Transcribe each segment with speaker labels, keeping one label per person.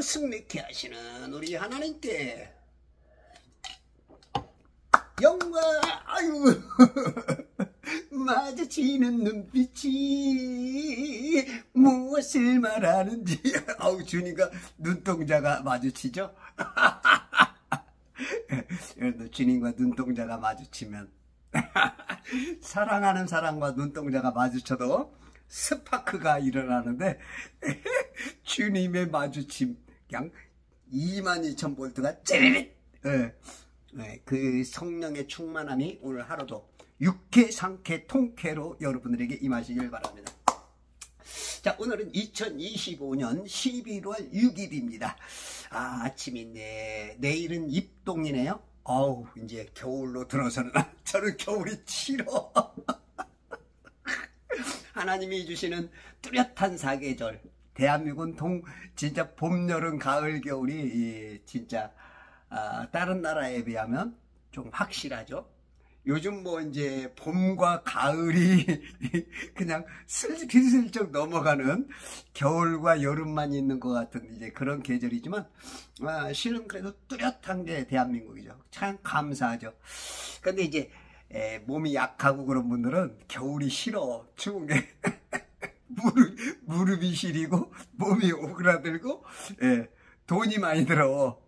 Speaker 1: 승리케 하시는 우리 하나님께 영광. 아유 마주치는 눈빛이 무엇을 말하는지. 아우 주님과 눈동자가 마주치죠. 주님과 눈동자가 마주치면 사랑하는 사람과 눈동자가 마주쳐도 스파크가 일어나는데 주님의 마주침 그냥 22,000볼트가 찌릿. 그 성령의 충만함이 오늘 하루도 육회, 상쾌, 통쾌로 여러분들에게 임하시길 바랍니다. 자, 오늘은 2025년 11월 6일입니다. 아침인데 내일은 입동이네요. 어우, 이제 겨울로 들어서는 저는 겨울이 싫어. 하나님이 주시는 뚜렷한 사계절, 대한민국은 진짜 봄, 여름, 가을, 겨울이 진짜 다른 나라에 비하면 좀 확실하죠. 요즘 뭐 이제 봄과 가을이 그냥 슬슬쩍 넘어가는 겨울과 여름만 있는 것 같은 이제 그런 계절이지만 실은 그래도 뚜렷한 게 대한민국이죠. 참 감사하죠. 근데 이제 몸이 약하고 그런 분들은 겨울이 싫어. 추운 게 무릎이 시리고 몸이 오그라들고 돈이 많이 들어.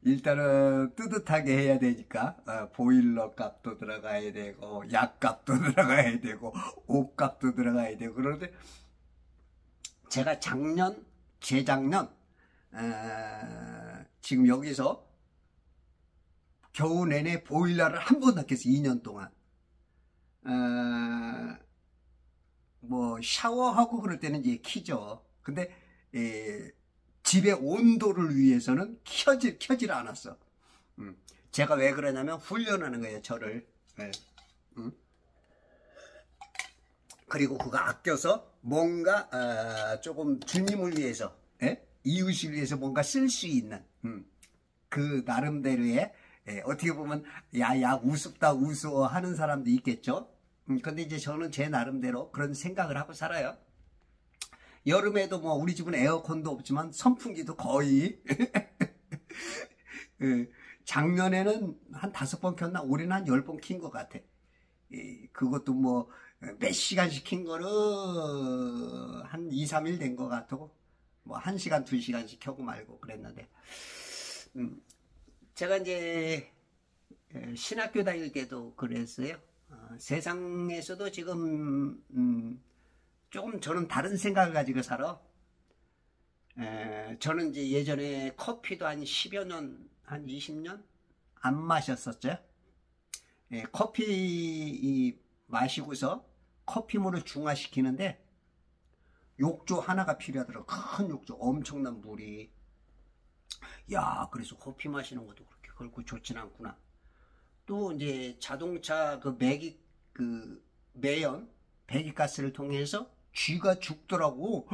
Speaker 1: 일단은 뜨뜻하게 해야 되니까 보일러 값도 들어가야 되고 약값도 들어가야 되고 옷값도 들어가야 되고. 그런데 제가 재작년 지금 여기서 겨우 내내 보일러를 한 번도 안 켰어요. 2년 동안. 뭐 샤워하고 그럴 때는 이제 키죠. 근데 집의 온도를 위해서는 켜질 않았어. 제가 왜 그러냐면 훈련하는 거예요, 저를. 그리고 그거 아껴서 뭔가 조금 주님을 위해서, 이웃을 위해서 뭔가 쓸 수 있는 그 나름대로의 어떻게 보면 야야 우습다 우스워 하는 사람도 있겠죠. 근데 이제 저는 제 나름대로 그런 생각을 하고 살아요. 여름에도 뭐 우리 집은 에어컨도 없지만 선풍기도 거의 작년에는 한 5번 켰나 올해는 한 10번 킨 것 같아. 그것도 뭐 몇 시간씩 킨 거는 한 2, 3일 된 것 같고 뭐 1시간, 2시간씩 켜고 말고 그랬는데 제가 이제 신학교 다닐 때도 그랬어요. 세상에서도 지금 조금 저는 다른 생각을 가지고 살아. 저는 이제 예전에 커피도 한 10여 년, 한 20년 안 마셨었죠. 커피 마시고서 커피물을 중화시키는데 욕조 하나가 필요하더라고. 큰 욕조, 엄청난 물이. 야, 그래서 커피 마시는 것도 그렇게 그렇고 좋진 않구나. 또 이제 자동차 매연 배기가스를 통해서 쥐가 죽더라고.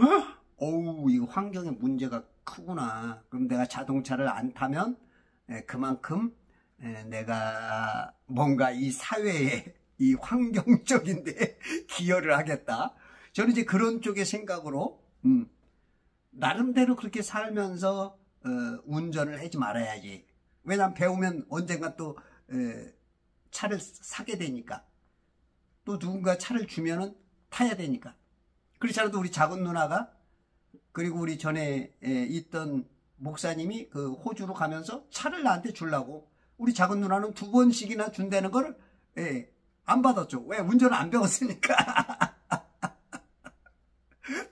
Speaker 1: 어우, 이거 환경에 문제가 크구나. 그럼 내가 자동차를 안 타면 그만큼 내가 뭔가 이 사회에 이 환경적인데 기여를 하겠다. 저는 이제 그런 쪽의 생각으로 나름대로 그렇게 살면서 운전을 하지 말아야지. 왜냐면 배우면 언젠가 또 차를 사게 되니까. 또 누군가 차를 주면은 타야 되니까. 그렇지 않아도 우리 작은 누나가 그리고 우리 전에 있던 목사님이 그 호주로 가면서 차를 나한테 주려고 우리 작은 누나는 2번씩이나 준다는 걸 안 받았죠. 왜? 운전을 안 배웠으니까.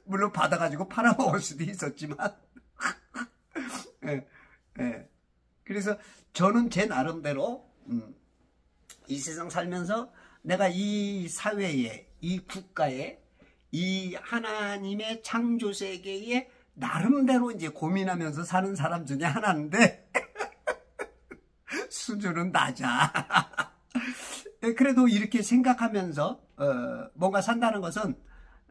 Speaker 1: 물론 받아가지고 팔아먹을 수도 있었지만 그래서 저는 제 나름대로 이 세상 살면서 내가 이 사회에, 이 국가에, 이 하나님의 창조 세계에 나름대로 이제 고민하면서 사는 사람 중에 하나인데 수준은 낮아. 그래도 이렇게 생각하면서 뭔가 산다는 것은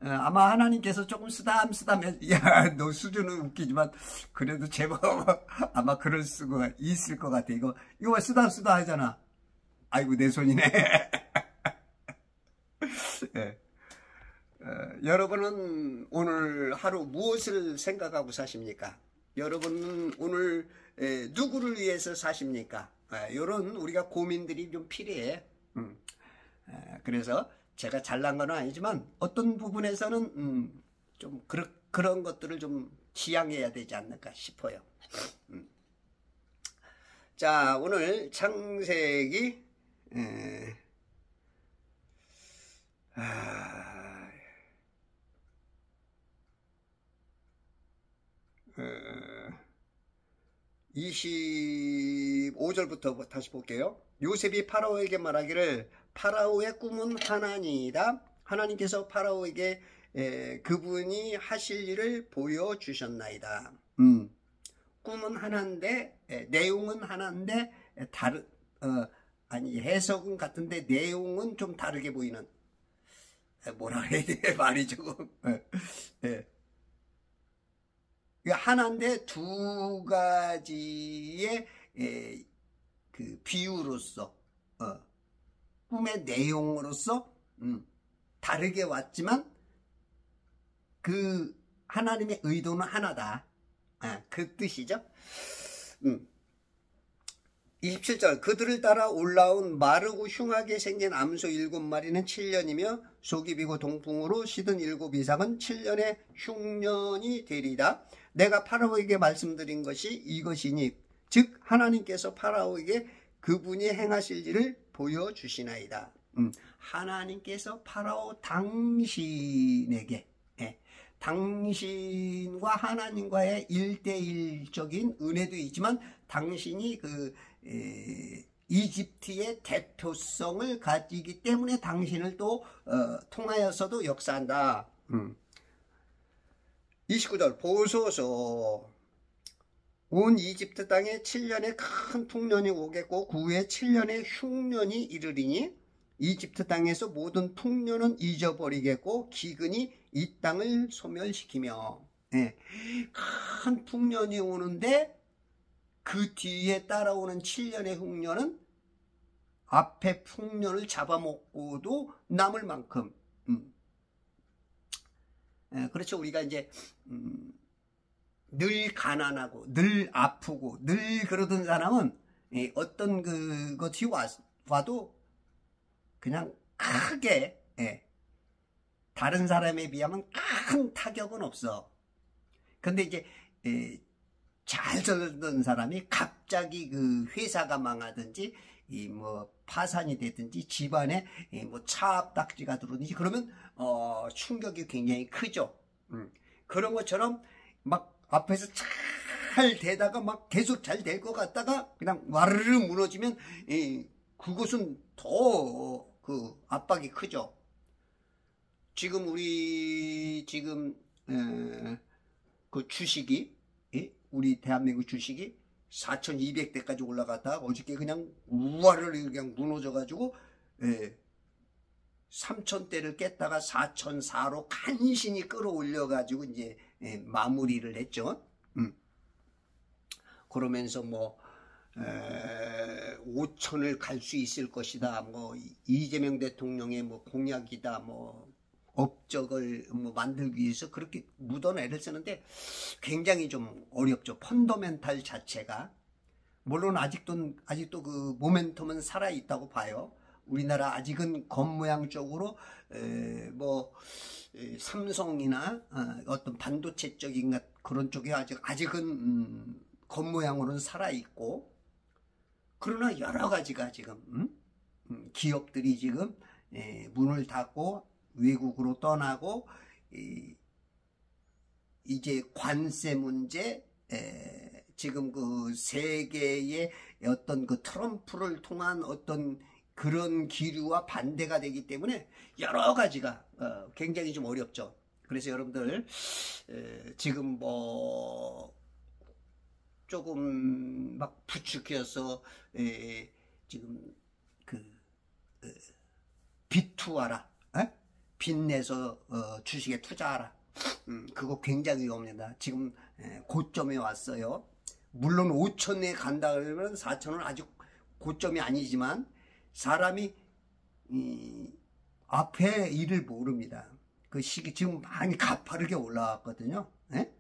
Speaker 1: 아마 하나님께서 조금 쓰담쓰담, 야, 너 수준은 웃기지만 그래도 제법 아마 그럴 수가 있을 것 같아. 이거 왜 쓰담쓰담 하잖아. 아이고 내 손이네. 여러분은 오늘 하루 무엇을 생각하고 사십니까? 여러분은 오늘 누구를 위해서 사십니까? 이런 우리가 고민들이 좀 필요해. 그래서 제가 잘난 건 아니지만 어떤 부분에서는 좀 그런 것들을 좀 지양해야 되지 않을까 싶어요. 자, 오늘 창세기 25절부터 다시 볼게요. 요셉이 파라오에게 말하기를 파라오의 꿈은 하나니이다. 하나님께서 파라오에게 그분이 하실 일을 보여주셨나이다. 꿈은 하나인데 내용은 하나인데 아니 해석은 같은데 내용은 좀 다르게 보이는, 뭐라 해야 돼 말이 조금 하나인데 두 가지의 그 비유로서 꿈의 내용으로서 다르게 왔지만 그 하나님의 의도는 하나다. 그 뜻이죠. 27절 그들을 따라 올라온 마르고 흉하게 생긴 암소 7마리는 7년이며 속이 비고 동풍으로 시든 7 이상은 7년의 흉년이 되리다. 내가 파라오에게 말씀드린 것이 이것이니 즉 하나님께서 파라오에게 그분이 행하실 일을 보여주시나이다. 하나님께서 파라오 당신에게 당신과 하나님과의 1대1적인 은혜도 있지만 당신이 그 이집트의 대표성을 가지기 때문에 당신을 또 통하여서도 역사한다. 29절 보소서 온 이집트 땅에 7년의 큰 풍년이 오겠고 그 후에 7년의 흉년이 이르리니 이집트 땅에서 모든 풍년은 잊어버리겠고 기근이 이 땅을 소멸시키며. 큰 풍년이 오는데 그 뒤에 따라오는 7년의 흉년은 앞에 풍년을 잡아먹고도 남을 만큼. 그렇죠. 우리가 이제 늘 가난하고 늘 아프고 늘 그러던 사람은 어떤 그것이 와도 그냥 크게 다른 사람에 비하면 큰 타격은 없어. 근데 이제 잘 살던 사람이 갑자기 그 회사가 망하든지 뭐 파산이 되든지 집안에 뭐 차압딱지가 들어오든지 그러면 충격이 굉장히 크죠. 그런 것처럼 막 앞에서 잘 되다가 막 계속 잘 될 것 같다가 그냥 와르르 무너지면 그것은 더 그 압박이 크죠. 지금 우리 그 주식이 우리 대한민국 주식이 4,200대까지 올라갔다가 어저께 그냥 우와르르 그냥 무너져 가지고 3,000대를 깼다가 4,004로 간신히 끌어올려 가지고 이제 마무리를 했죠. 그러면서 뭐 5천을 갈 수 있을 것이다. 뭐 이재명 대통령의 뭐 공약이다. 뭐 업적을 뭐 만들기 위해서 그렇게 묻어는 애를 쓰는데 굉장히 좀 어렵죠. 펀더멘탈 자체가. 물론 아직도 그 모멘텀은 살아 있다고 봐요. 우리나라 아직은 겉모양 쪽으로 뭐 삼성이나 어떤 반도체적인 그런 쪽이 아직은 겉모양으로는 살아 있고, 그러나 여러 가지가 지금 기업들이 지금 문을 닫고 외국으로 떠나고 이제 관세 문제, 지금 그 세계의 어떤 그 트럼프를 통한 어떤 그런 기류와 반대가 되기 때문에 여러 가지가 굉장히 좀 어렵죠. 그래서 여러분들 지금 뭐 조금 막 부추겨서 지금 그 빚투하라, 빚내서 주식에 투자하라. 그거 굉장히 위험합니다. 지금 고점에 왔어요. 물론 5천에 간다 그러면 4천은 아직 고점이 아니지만 사람이 앞에 일을 모릅니다. 그 시기 지금 많이 가파르게 올라왔거든요. 예?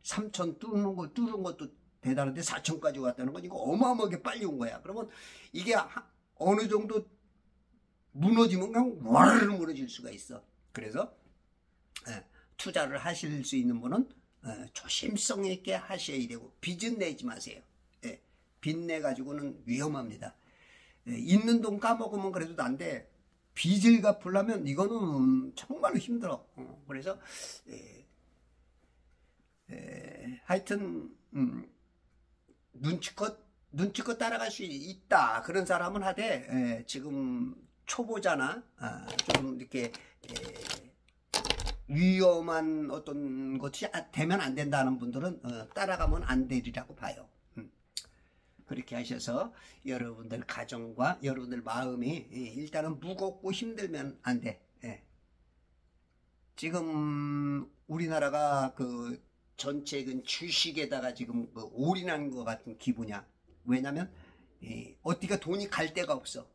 Speaker 1: 3천 뚫은 것도 대단한데 4천까지 왔다는 건 이거 어마어마하게 빨리 온 거야. 그러면 이게 어느 정도 무너지면 그냥 와르르 무너질 수가 있어. 그래서 투자를 하실 수 있는 분은 조심성 있게 하셔야 되고 빚은 내지 마세요. 빚 내 가지고는 위험합니다. 있는 돈 까먹으면 그래도 안 돼. 빚을 갚으려면 이거는 정말로 힘들어. 그래서 하여튼 눈치껏 따라갈 수 있다. 그런 사람은 하되 지금 초보자나 좀 이렇게 위험한 어떤 것이 되면 안 된다는 분들은 따라가면 안 되리라고 봐요. 그렇게 하셔서 여러분들 가정과 여러분들 마음이 일단은 무겁고 힘들면 안 돼. 지금 우리나라가 그 전체 주식에다가 지금 올인하는 것 같은 기분이야. 왜냐면 어디가 돈이 갈 데가 없어.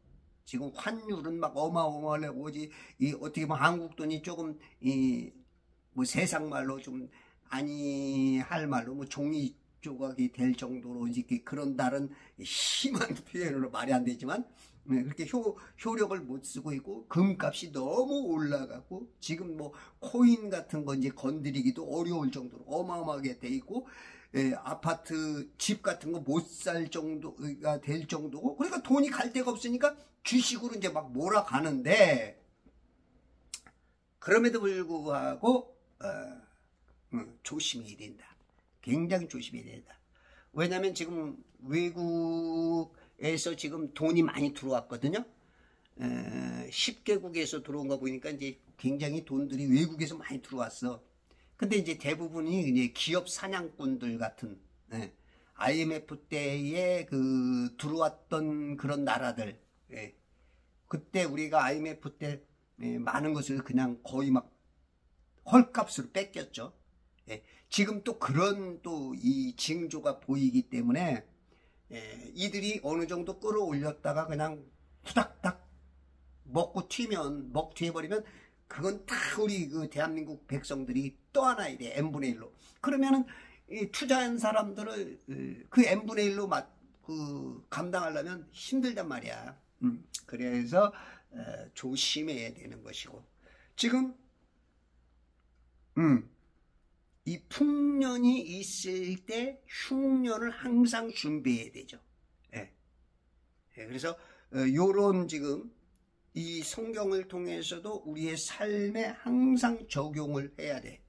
Speaker 1: 지금 환율은 막 어마어마하게 오지. 어떻게 보면 한국 돈이 조금 뭐 세상 말로 좀 아니 할 말로 뭐 종이 조각이 될 정도로 이렇게 그런 다른 심한 표현으로 말이 안 되지만 그렇게 효력을 못 쓰고 있고 금값이 너무 올라가고 지금 뭐 코인 같은 거 이제 건드리기도 어려울 정도로 어마어마하게 돼 있고 아파트 집 같은 거 못 살 정도가 될 정도고 그러니까 돈이 갈 데가 없으니까 주식으로 이제 막 몰아가는데 그럼에도 불구하고 조심해야 된다. 굉장히 조심해야 된다. 왜냐면 지금 외국에서 지금 돈이 많이 들어왔거든요. 10개국에서 들어온 거 보니까 이제 굉장히 돈들이 외국에서 많이 들어왔어. 근데 이제 대부분이 이제 기업 사냥꾼들 같은 IMF 때에 그 들어왔던 그런 나라들. 그때 우리가 IMF 때 많은 것을 그냥 거의 막 헐값으로 뺏겼죠. 지금 또 그런 또 이 징조가 보이기 때문에 이들이 어느 정도 끌어올렸다가 그냥 후닥닥 먹고 튀어버리면 그건 다 우리 그 대한민국 백성들이 떠안아야 돼. n분의 1로. 그러면은 이 투자한 사람들을 그 n분의 1로 감당하려면 힘들단 말이야. 그래서 조심해야 되는 것이고 지금 이 풍년이 있을 때 흉년을 항상 준비해야 되죠. 그래서 요런 지금 이 성경을 통해서도 우리의 삶에 항상 적용을 해야 돼.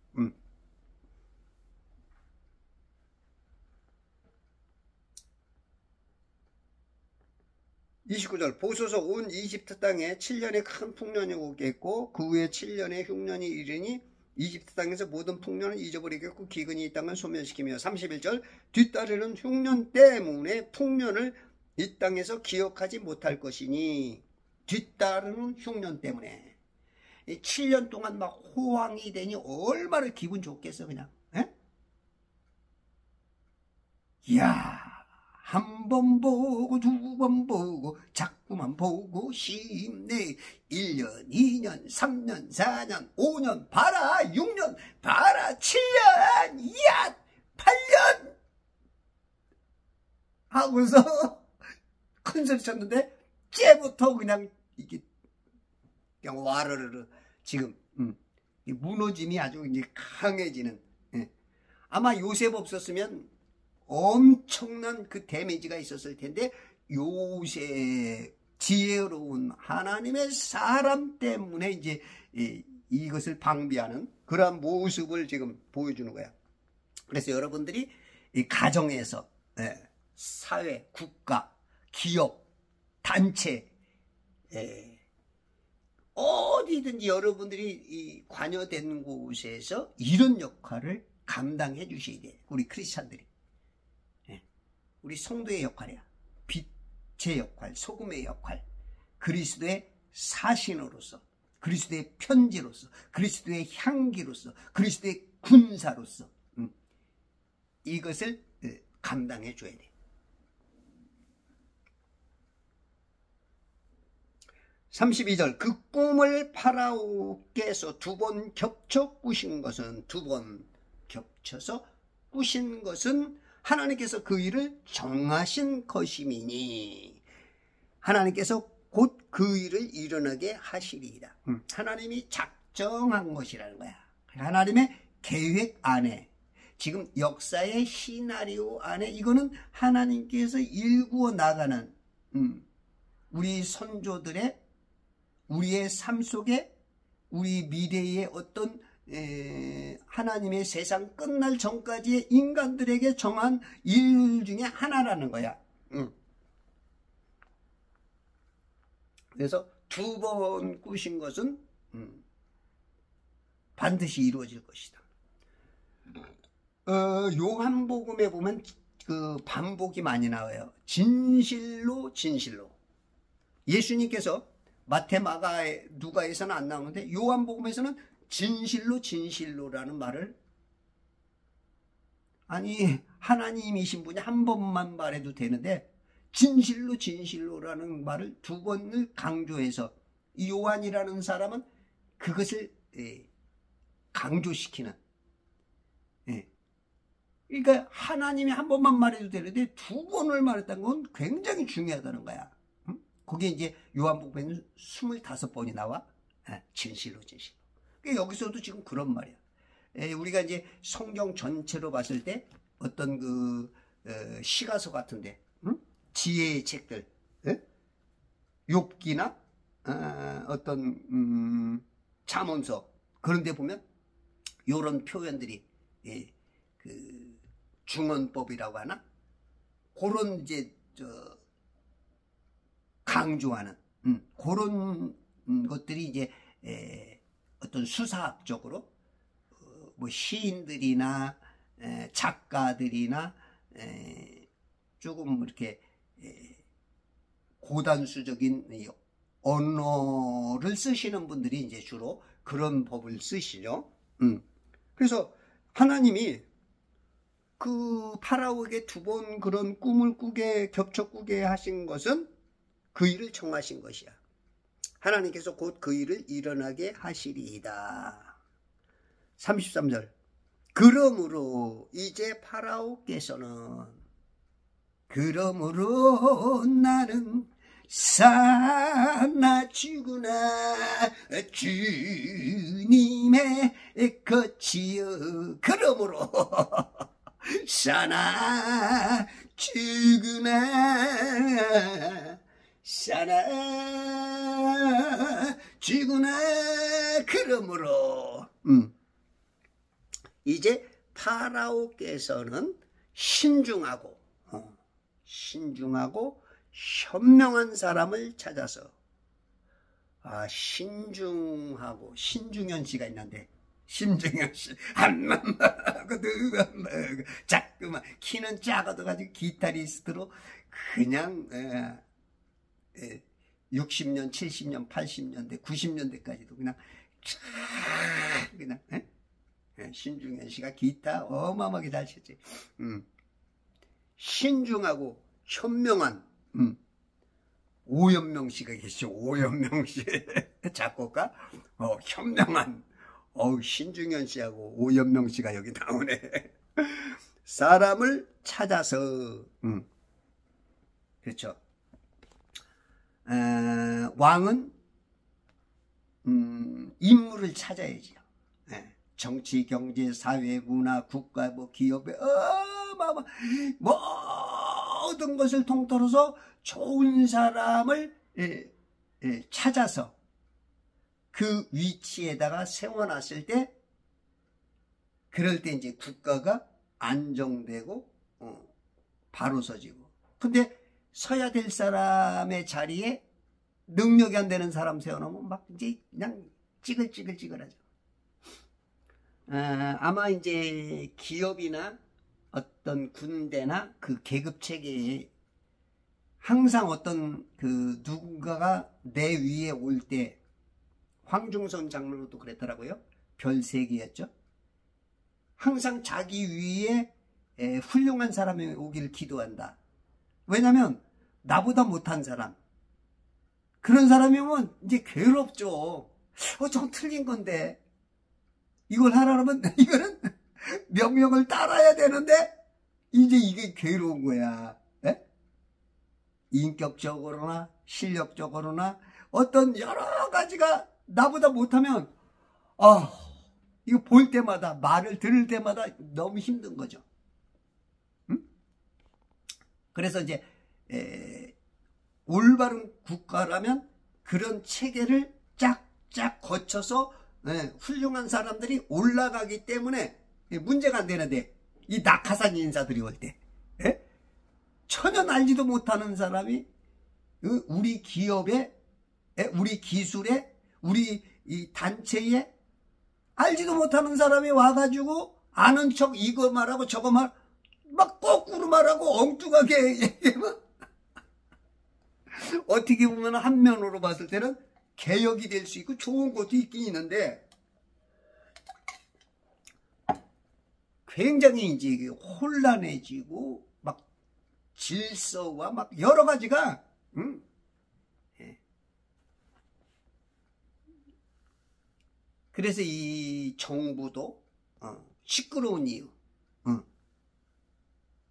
Speaker 1: 29절 보소서 온 이집트 땅에 7년의 큰 풍년이 오겠고 그 후에 7년의 흉년이 이르니 이집트 땅에서 모든 풍년을 잊어버리겠고 기근이 이 땅을 소멸시키며 31절 뒤따르는 흉년 때문에 풍년을 이 땅에서 기억하지 못할 것이니 뒤따르는 흉년 때문에 7년 동안 막 호황이 되니 얼마나 기분 좋겠어 그냥. 이야 한 번 보고 두 번 보고 자꾸만 보고 싶네. 1년 2년 3년 4년 5년 봐라 6년 봐라 7년 이야 8년 하고서 큰소리 쳤는데 쟤부터 그냥 이게 그냥 와르르르 지금 이 무너짐이 아주 이제 강해지는. 아마 요셉 없었으면 엄청난 그 데미지가 있었을 텐데 요셉 지혜로운 하나님의 사람 때문에 이제 이것을 방비하는 그러한 모습을 지금 보여주는 거야. 그래서 여러분들이 이 가정에서 사회, 국가, 기업, 단체 어디든지 여러분들이 이 관여된 곳에서 이런 역할을 감당해 주셔야 돼. 우리 크리스찬들이. 우리 성도의 역할이야. 빛의 역할, 소금의 역할, 그리스도의 사신으로서, 그리스도의 편지로서, 그리스도의 향기로서, 그리스도의 군사로서 이것을 감당해 줘야 돼. 32절 그 꿈을 파라오께서 2번 겹쳐 꾸신 것은 2번 겹쳐서 꾸신 것은 하나님께서 그 일을 정하신 것임이니 하나님께서 곧 그 일을 일어나게 하시리이다. 하나님이 작정한 것이라는 거야. 하나님의 계획 안에 지금 역사의 시나리오 안에 이거는 하나님께서 일구어 나가는 우리 선조들의 우리의 삶 속에 우리 미래의 어떤 하나님의 세상 끝날 전까지의 인간들에게 정한 일 중에 하나라는 거야. 그래서 2번 꾸신 것은 반드시 이루어질 것이다. 요한복음에 보면 그 반복이 많이 나와요. 진실로 진실로. 예수님께서 마태, 마가, 누가에서는 안 나오는데 요한복음에서는 진실로 진실로라는 말을 아니 하나님이신 분이 한 번만 말해도 되는데 진실로 진실로라는 말을 2번을 강조해서 이 요한이라는 사람은 그것을 강조시키는 그러니까 하나님이 한 번만 말해도 되는데 2번을 말했다는 건 굉장히 중요하다는 거야. 거기에 이제 요한복음에는 25번이 나와. 진실로 진실로. 그러니까 여기서도 지금 그런 말이야. 우리가 이제 성경 전체로 봤을 때 어떤 그 시가서 같은데 지혜의 책들 욥기나 어떤 잠언서 그런 데 보면 요런 표현들이 그 중언법이라고 하나 그런 이제 강조하는 그런 것들이 이제 어떤 수사학적으로 뭐 시인들이나 작가들이나 조금 이렇게 고단수적인 언어를 쓰시는 분들이 이제 주로 그런 법을 쓰시죠. 그래서 하나님이 그 파라오에게 2번 그런 꿈을 꾸게 겹쳐 꾸게 하신 것은 그 일을 정하신 것이야. 하나님께서 곧 그 일을 일어나게 하시리이다. 33절 그러므로 이제 파라오께서는 그러므로 나는 사나 죽으나 주님의 것이여 그러므로 사나 죽으나 사나 죽으나 그러므로 이제 파라오께서는 신중하고 현명한 사람을 찾아서 신중하고 신중현 씨가 있는데 신중현 씨 한만 먹어도 자꾸만 키는 작아도 가지고 기타리스트로 그냥 60년, 70년, 80년대, 90년대까지도 그냥 신중현 씨가 기타 어마어마하게 잘 쳤지. 신중하고 현명한 오연명 씨가 계시죠. 오연명 씨 작곡가 현명한 신중현 씨하고 오연명 씨가 여기 나오네. 사람을 찾아서 그렇죠. 왕은 인물을 찾아야지요. 정치, 경제, 사회, 문화, 국가, 기업에 모든 것을 통틀어서 좋은 사람을 찾아서 그 위치에다가 세워놨을 때 그럴 때 이제 국가가 안정되고 바로 서지고. 근데 서야 될 사람의 자리에 능력이 안 되는 사람 세워놓으면 막 이제 그냥 찌글찌글하죠. 아마 이제 기업이나 어떤 군대나 그 계급 체계에 항상 어떤 그 누군가가 내 위에 올 때 황중선 장로도 그랬더라고요. 별 3개였죠. 항상 자기 위에 훌륭한 사람이 오기를 기도한다. 왜냐하면 나보다 못한 사람 그런 사람이면 이제 괴롭죠. 좀 틀린 건데 이걸 하라면 이거는 명령을 따라야 되는데 이제 이게 괴로운 거야. 에? 인격적으로나 실력적으로나 어떤 여러 가지가 나보다 못하면 이거 볼 때마다 말을 들을 때마다 너무 힘든 거죠. 응? 그래서 이제 올바른 국가라면 그런 체계를 쫙쫙 거쳐서 훌륭한 사람들이 올라가기 때문에 문제가 안 되는데 이 낙하산 인사들이 올 때 전혀 알지도 못하는 사람이 우리 기업에 우리 기술에 우리 이 단체에 알지도 못하는 사람이 와가지고 아는 척 이거 말하고 저거 말 막 거꾸로 말하고 엉뚱하게 얘기하면 어떻게 보면 한면으로 봤을 때는 개혁이 될 수 있고 좋은 것도 있긴 있는데 굉장히 이제 혼란해지고 막 질서와 막 여러 가지가 그래서 이 정부도 시끄러운 이유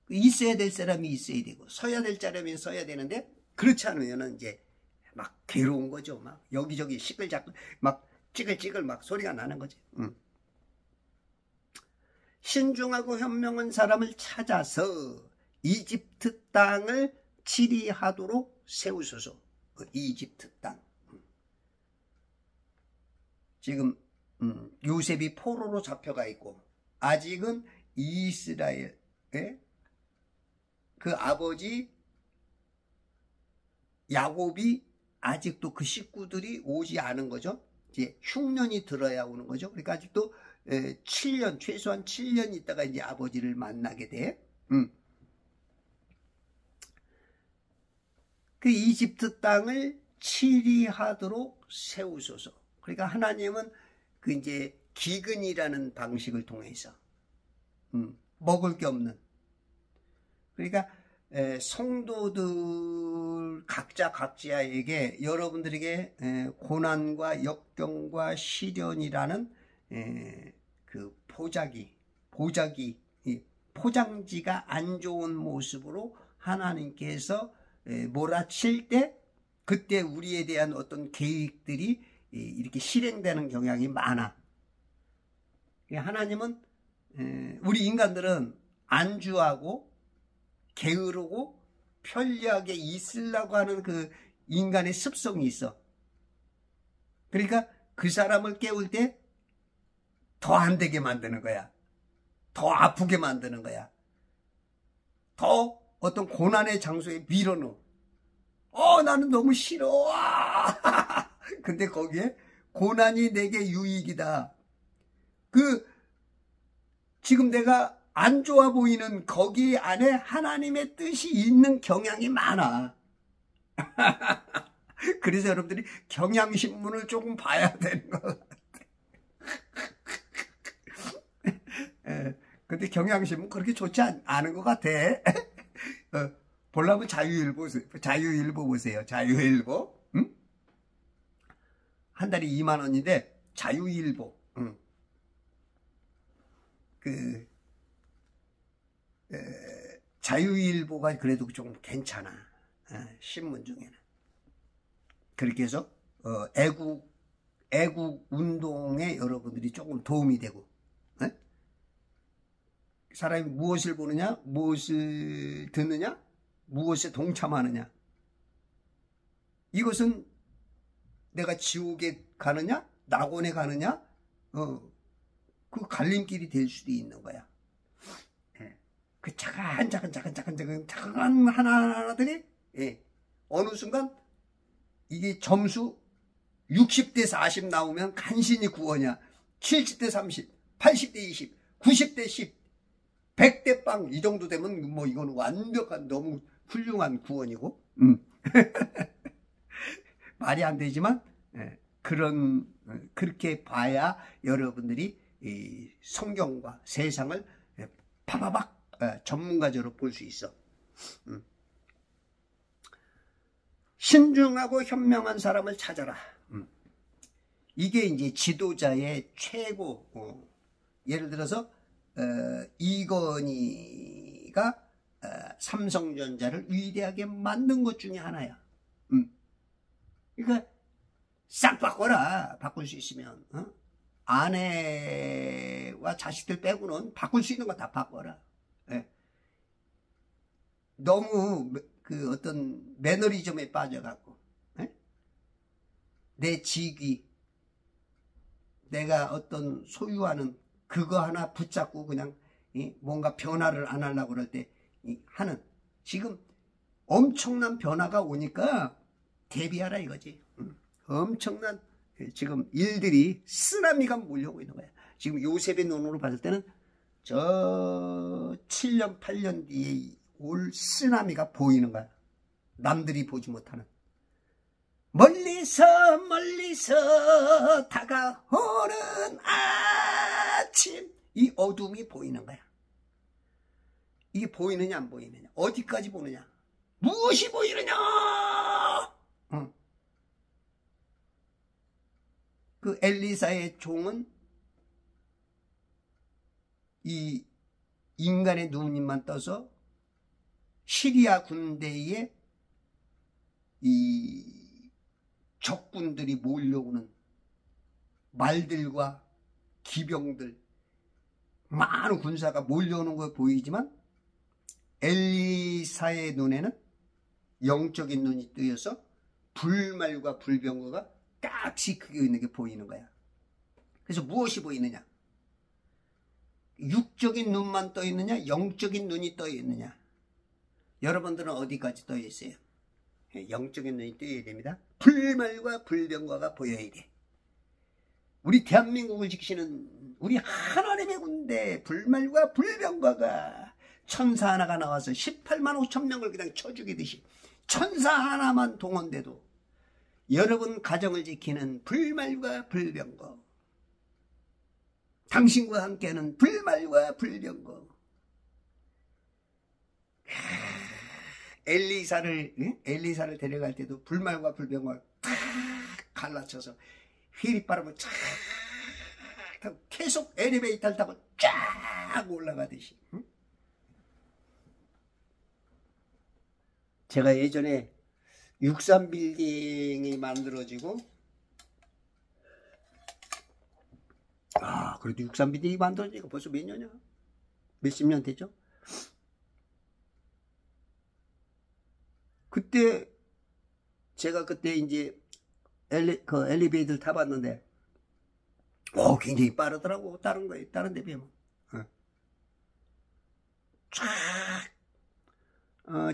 Speaker 1: 있어야 될 사람이 있어야 되고 서야 될 사람이 서야 되는데 그렇지 않으면 이제 막 괴로운 거죠. 막 여기저기 시끌자끌 막 찌글찌글 막 소리가 나는 거지. 신중하고 현명한 사람을 찾아서 이집트 땅을 치리하도록 세우소서. 이집트 땅. 지금 요셉이 포로로 잡혀가 있고 아직은 이스라엘의 그 아버지 야곱이 아직도 그 식구들이 오지 않은 거죠. 이제 흉년이 들어야 오는 거죠. 그러니까 아직도 7년, 최소한 7년 있다가 이제 아버지를 만나게 돼. 그 이집트 땅을 치리하도록 세우소서. 그러니까 하나님은 그 이제 기근이라는 방식을 통해서 먹을 게 없는. 그러니까 성도들 각자에게 여러분들에게 고난과 역경과 시련이라는 그 포장지가 안 좋은 모습으로 하나님께서 몰아칠 때 그때 우리에 대한 어떤 계획들이 이렇게 실행되는 경향이 많아. 하나님은 우리 인간들은 안주하고 게으르고 편리하게 있으려고 하는 그 인간의 습성이 있어. 그러니까 그 사람을 깨울 때 더 안 되게 만드는 거야. 더 아프게 만드는 거야. 더 어떤 고난의 장소에 밀어넣어. 나는 너무 싫어. 근데 거기에 고난이 내게 유익이다. 지금 내가 안 좋아 보이는 거기 안에 하나님의 뜻이 있는 경향이 많아. 그래서 여러분들이 경향신문을 조금 봐야 되는 것 같아. 근데 경향신문 그렇게 좋지 않은 것 같아. 보려면 자유일보 보세요. 자유일보. 한 달에 2만 원인데 자유일보. 자유일보가 그래도 좀 괜찮아. 신문 중에는. 그렇게 해서 애국 운동에 여러분들이 조금 도움이 되고, 사람이 무엇을 보느냐, 무엇을 듣느냐, 무엇에 동참하느냐. 이것은 내가 지옥에 가느냐, 낙원에 가느냐, 그 갈림길이 될 수도 있는 거야. 그 작은 하나하나들이 어느 순간 이게 점수 60대 40 나오면 간신히 구원이야. 70대 30, 80대 20, 90대 10, 100대 빵 이 정도 되면 뭐 이건 완벽한 너무 훌륭한 구원이고 말이 안 되지만 그렇게 봐야 여러분들이 이 성경과 세상을 파바박 전문가적으로 볼 수 있어. 신중하고 현명한 사람을 찾아라. 이게 이제 지도자의 최고. 예를 들어서 이건희가 삼성전자를 위대하게 만든 것 중에 하나야. 그러니까 싹 바꿔라. 바꿀 수 있으면. 아내와 자식들 빼고는 바꿀 수 있는 거 다 바꿔라. 예. 너무 그 어떤 매너리즘에 빠져갖고, 예? 내 직위, 내가 어떤 소유하는 그거 하나 붙잡고 그냥 뭔가 변화를 안 하려고 그럴 때 하는, 지금 엄청난 변화가 오니까 대비하라 이거지. 엄청난 지금 일들이 쓰나미가 몰려오고 있는 거야. 지금 요셉의 눈으로 봤을 때는 저 7년 8년 뒤에 올 쓰나미가 보이는 거야. 남들이 보지 못하는. 멀리서 다가오는 아침, 이 어둠이 보이는 거야. 이게 보이느냐 안 보이느냐, 어디까지 보느냐, 무엇이 보이느냐. 그 엘리사의 종은 이 인간의 눈이만 떠서 시리아 군대에 이 적군들이 몰려오는 말들과 기병들, 많은 군사가 몰려오는 거 보이지만 엘리사의 눈에는 영적인 눈이 뜨여서 불말과 불병거가 깍지 크게 있는 게 보이는 거야. 그래서 무엇이 보이느냐? 육적인 눈만 떠 있느냐, 영적인 눈이 떠 있느냐? 여러분들은 어디까지 떠 있어요? 영적인 눈이 떠야 됩니다. 불말과 불병거가 보여야 돼. 우리 대한민국을 지키시는 우리 하나님의 군대, 불말과 불병거가 천사 하나가 나와서 18만 5천 명을 그냥 쳐 죽이듯이 천사 하나만 동원돼도 여러분 가정을 지키는 불말과 불병거, 당신과 함께하는 불말과 불병거. 엘리사를 데려갈 때도 불말과 불병거를 탁 갈라쳐서 휘리바람을 쫙 타고 계속 엘리베이터를 타고 쫙 올라가듯이. 제가 예전에 63빌딩이 만들어지고, 그래도 63빌딩이 만들어지고 벌써 몇 년이야? 몇십 년 됐죠? 그때 제가 그때 이제 엘리베이터를 타봤는데 굉장히 빠르더라고. 다른 데 비하면.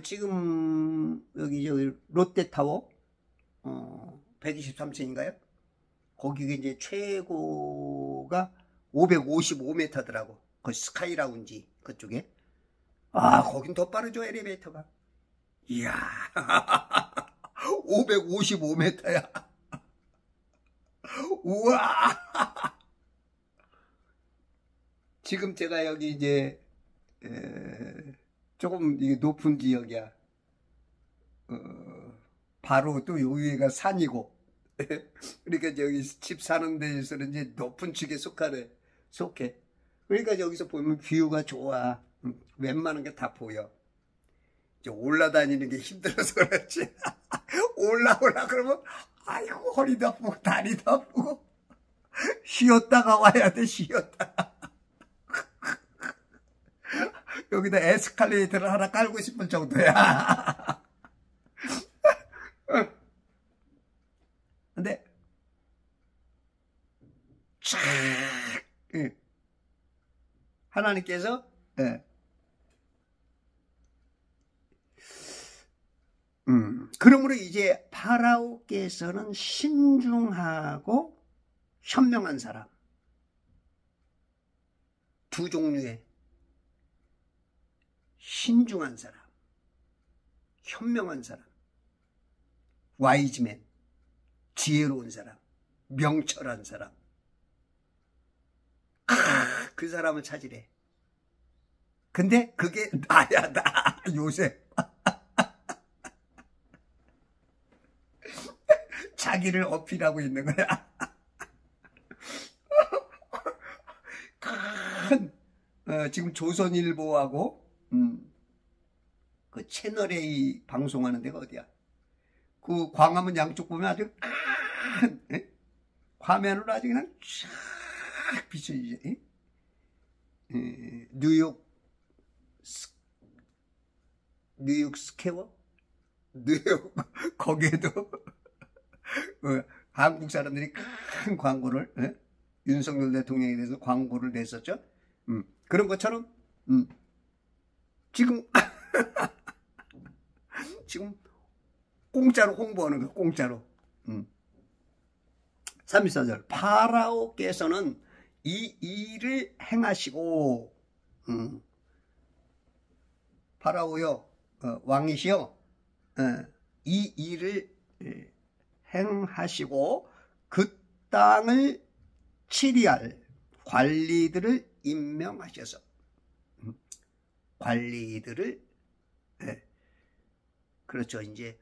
Speaker 1: 지금 여기 롯데타워 123층인가요? 거기가 이제 최고가 555m더라고. 그 스카이라운지 그쪽에. 거긴 더 빠르죠, 엘리베이터가. 이야, 555m야. 우와. 지금 제가 여기 이제 조금 이게 높은 지역이야. 바로 또 여기가 산이고. 그러니까 여기 집 사는 데에서는 이제 높은 축에 속해. 그러니까 여기서 보면 뷰가 좋아. 웬만한 게 다 보여. 이제 올라다니는 게 힘들어서 그렇지. 올라오라 그러면 아이고 허리도 아프고 다리도 아프고 쉬었다가 와야 돼. 쉬었다가. 여기다 에스컬레이터를 하나 깔고 싶을 정도야. 근데 쫙 하나님께서 그러므로 이제 파라오께서는 신중하고 현명한 사람, 두 종류의 신중한 사람, 현명한 사람, 와이즈맨, 지혜로운 사람, 명철한 사람, 그 사람을 찾으래. 근데 그게 나야, 나 요셉. 자기를 어필하고 있는 거야. 큰 지금 조선일보하고 그 채널A 방송하는 데가 어디야? 그 광화문 양쪽 보면 아주 큰 화면으로 아주 그냥 쫙 비춰지지. 뉴욕 스퀘어? 뉴욕 거기에도 한국 사람들이 큰 광고를 윤석열 대통령에 대해서 광고를 냈었죠. 그런 것처럼 지금 지금 공짜로 홍보하는 거예요. 공짜로. 34절 파라오께서는 이 일을 행하시고 파라오요 왕이시여 이 일을 행하시고 그 땅을 치리할 관리들을 임명하셔서 관리들을 그렇죠. 이제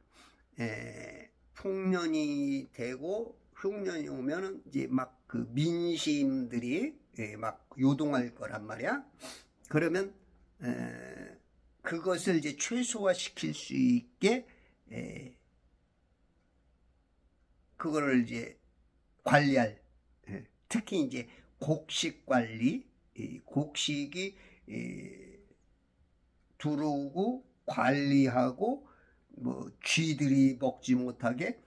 Speaker 1: 풍년이 되고 흉년이 오면은 이제 막 그 민심들이 막 요동할 거란 말이야. 그러면 그것을 이제 최소화시킬 수 있게 그거를 이제 관리할 특히 이제 곡식 관리, 곡식이 들어오고 관리하고 뭐 쥐들이 먹지 못하게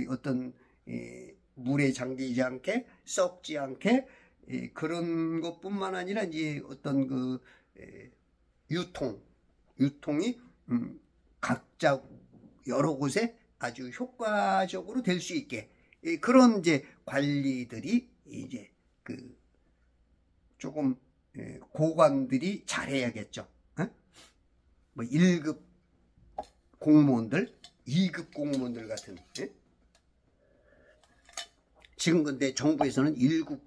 Speaker 1: 어떤 물에 잠기지 않게 썩지 않게 그런 것뿐만 아니라 이제 어떤 그 유통이 각자 여러 곳에 아주 효과적으로 될 수 있게 그런 이제 관리들이 이제 그 조금 고관들이 잘해야겠죠. 뭐 1급 공무원들, 2급 공무원들 같은. 지금 근데 정부에서는 1급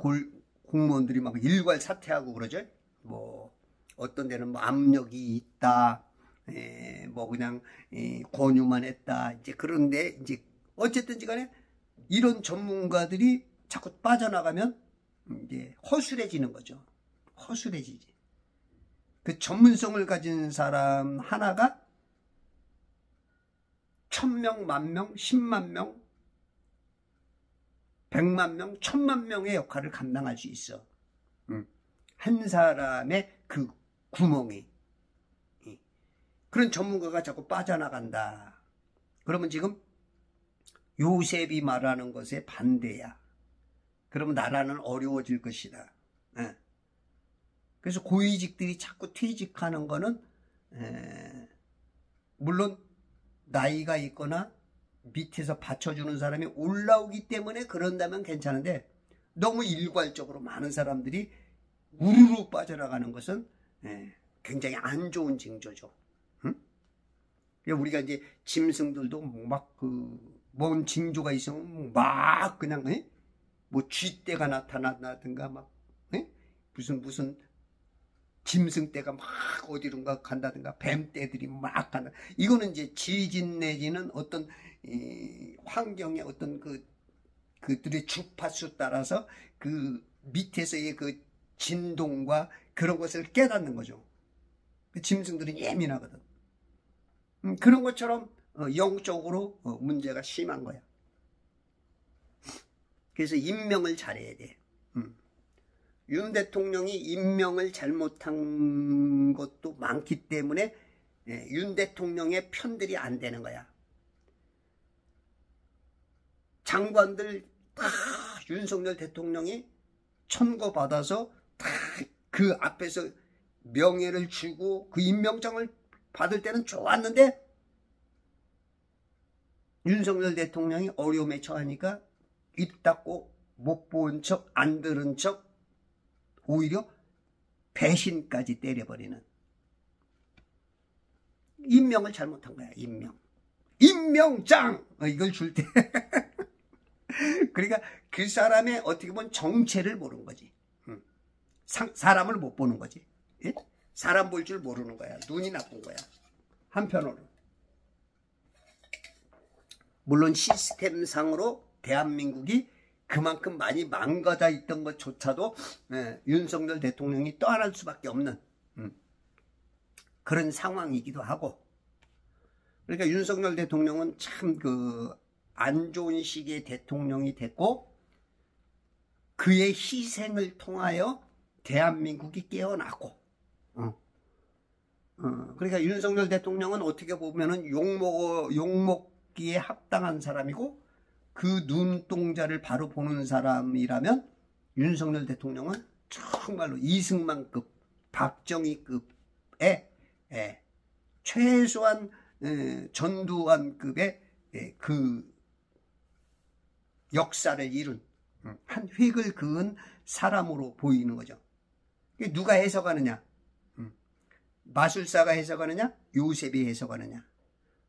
Speaker 1: 공무원들이 막 일괄 사퇴하고 그러죠. 뭐 어떤 데는 뭐 압력이 있다, 뭐 그냥 권유만 했다. 이제 그런데 이제 어쨌든지 간에 이런 전문가들이 자꾸 빠져나가면 이제 허술해지는 거죠. 허술해지지. 그 전문성을 가진 사람 하나가 1000명, 10,000명, 10만 명, 100만 명, 1000만 명의 역할을 감당할 수 있어. 한 사람의 그 구멍이. 그런 전문가가 자꾸 빠져나간다. 그러면 지금 요셉이 말하는 것에 반대야. 그러면 나라는 어려워질 것이다. 그래서 고위직들이 자꾸 퇴직하는 거는 물론 나이가 있거나 밑에서 받쳐주는 사람이 올라오기 때문에 그런다면 괜찮은데 너무 일괄적으로 많은 사람들이 우르르 빠져나가는 것은 굉장히 안 좋은 징조죠. 우리가 이제 짐승들도 막 그 뭔 징조가 있으면 막 그냥 뭐 쥐떼가 나타나든가 막 무슨 짐승떼가 막 어디론가 간다든가 뱀떼들이 막 간다. 이거는 이제 지진 내지는 어떤 환경의 어떤 그들의 주파수 따라서 그 밑에서의 그 진동과 그런 것을 깨닫는 거죠. 그 짐승들은 예민하거든. 그런 것처럼 영적으로 문제가 심한 거야. 그래서 임명을 잘해야 돼. 윤 대통령이 임명을 잘못한 것도 많기 때문에 윤 대통령의 편들이 안 되는 거야. 장관들 다 윤석열 대통령이 천거받아서 다 그 앞에서 명예를 주고 그 임명장을 받을 때는 좋았는데 윤석열 대통령이 어려움에 처하니까 입 닫고 못 본 척, 안 들은 척 오히려 배신까지 때려버리는 임명을 잘못한 거야. 임명장 이걸 줄 때 그러니까 그 사람의 어떻게 보면 정체를 모르는 거지. 사람을 못 보는 거지. 예? 사람 볼 줄 모르는 거야. 눈이 나쁜 거야. 한편으로 물론 시스템상으로 대한민국이 그만큼 많이 망가져 있던 것조차도 윤석열 대통령이 떠안을 수밖에 없는 그런 상황이기도 하고, 그러니까 윤석열 대통령은 참 안 좋은 시기에 대통령이 됐고, 그의 희생을 통하여 대한민국이 깨어나고, 그러니까 윤석열 대통령은 어떻게 보면은 욕먹기에 합당한 사람이고, 그 눈동자를 바로 보는 사람이라면 윤석열 대통령은 정말로 이승만급, 박정희급의 최소한 전두환급의 그 역사를 이룬 한 획을 그은 사람으로 보이는 거죠. 누가 해석하느냐? 마술사가 해석하느냐? 요셉이 해석하느냐?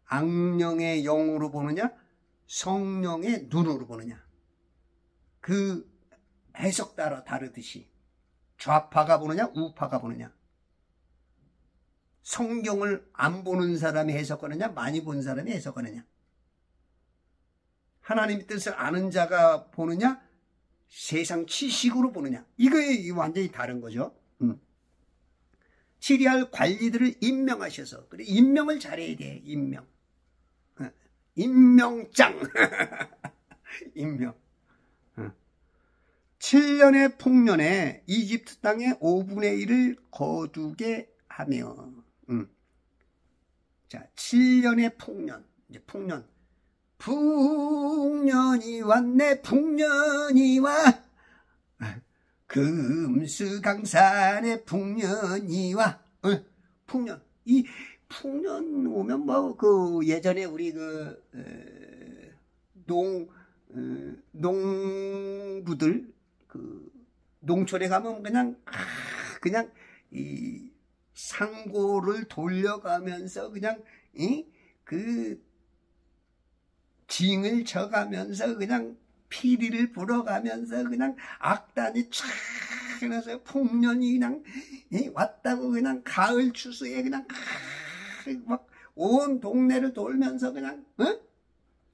Speaker 1: 악령의 영으로 보느냐? 성령의 눈으로 보느냐? 그 해석 따라 다르듯이 좌파가 보느냐? 우파가 보느냐? 성경을 안 보는 사람이 해석하느냐? 많이 본 사람이 해석하느냐? 하나님의 뜻을 아는 자가 보느냐? 세상 지식으로 보느냐? 이거 완전히 다른 거죠. 치리할 관리들을 임명하셔서, 그래, 임명을 잘해야 돼. 임명장. 임명. 7년의 풍년에 이집트 땅의 5분의 1을 거두게 하며. 자, 7년의 풍년. 이제 풍년. 풍년이 왔네, 풍년이 와. 금수강산의 풍년이 와. 풍년. 이 풍년 오면 예전에 우리 농부들 농촌에 가면 그냥 이 상고를 돌려가면서 그냥 징을 쳐가면서 그냥 피리를 불어가면서 그냥 악단이 촥 그래서 풍년이 그냥 왔다고 그냥 가을 추수에 그냥 막 온 동네를 돌면서 그냥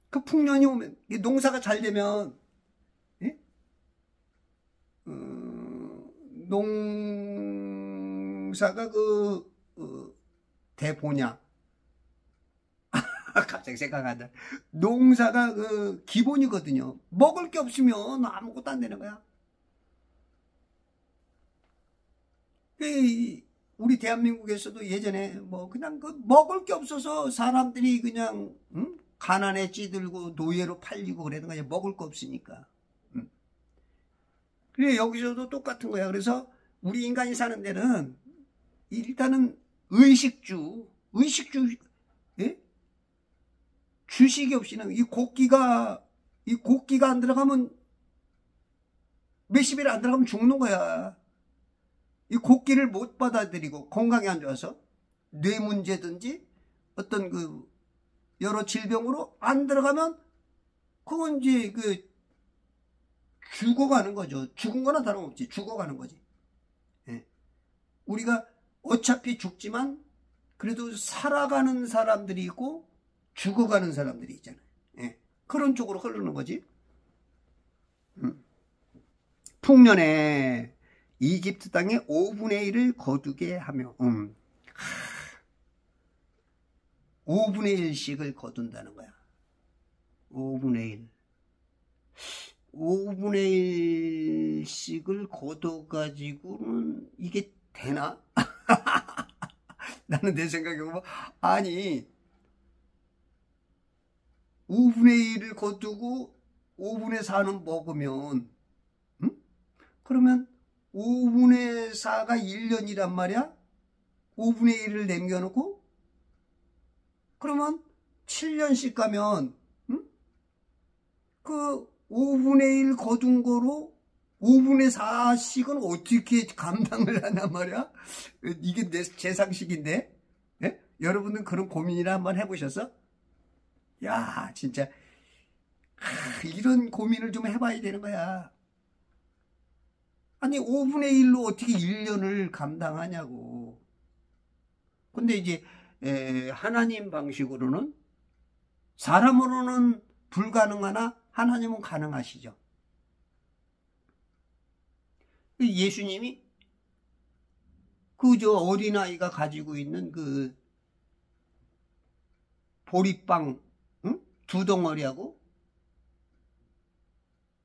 Speaker 1: 그 풍년이 오면 농사가 잘 되면 농사가 대보냐 갑자기 생각한다. 농사가 기본이거든요. 먹을 게 없으면 아무것도 안 되는 거야. 우리 대한민국에서도 예전에 그냥 먹을 게 없어서 사람들이 그냥 가난에 찌들고 노예로 팔리고 그러는 거야. 먹을 거 없으니까. 그래, 여기서도 똑같은 거야. 그래서 우리 인간이 사는 데는 일단은 의식주, 예? 주식이 없이는 이 곡기가 안 들어가면 몇십 일 안 들어가면 죽는 거야. 이 곡기를 못 받아들이고 건강이 안 좋아서 뇌 문제든지 어떤 여러 질병으로 안 들어가면 그건 이제 죽어가는 거죠. 죽은 거나 다름없지. 죽어가는 거지. 예. 우리가 어차피 죽지만 그래도 살아가는 사람들이 있고 죽어가는 사람들이 있잖아요. 예. 그런 쪽으로 흐르는 거지. 풍년에 이집트 땅의 5분의 1을 거두게 하며 5분의 1씩을 거둔다는 거야. 5분의 1. 5분의 1씩을 거둬가지고는 이게 되나? 나는 내 생각에 보면 아니 5분의 1을 거두고 5분의 4는 먹으면 그러면 5분의 4가 1년이란 말이야? 5분의 1을 남겨놓고 그러면 7년씩 가면 그 5분의 1 거둔 거로 5분의 4씩은 어떻게 감당을 하냐 말이야? 이게 제 상식인데? 예? 여러분은 그런 고민이나 한번 해보셨어? 야, 진짜 이런 고민을 좀 해봐야 되는 거야. 아니 5분의 1로 어떻게 1년을 감당하냐고. 근데 이제 하나님 방식으로는 사람으로는 불가능하나 하나님은 가능하시죠. 예수님이 저 어린아이가 가지고 있는 그 보리빵, 응? 2덩어리하고,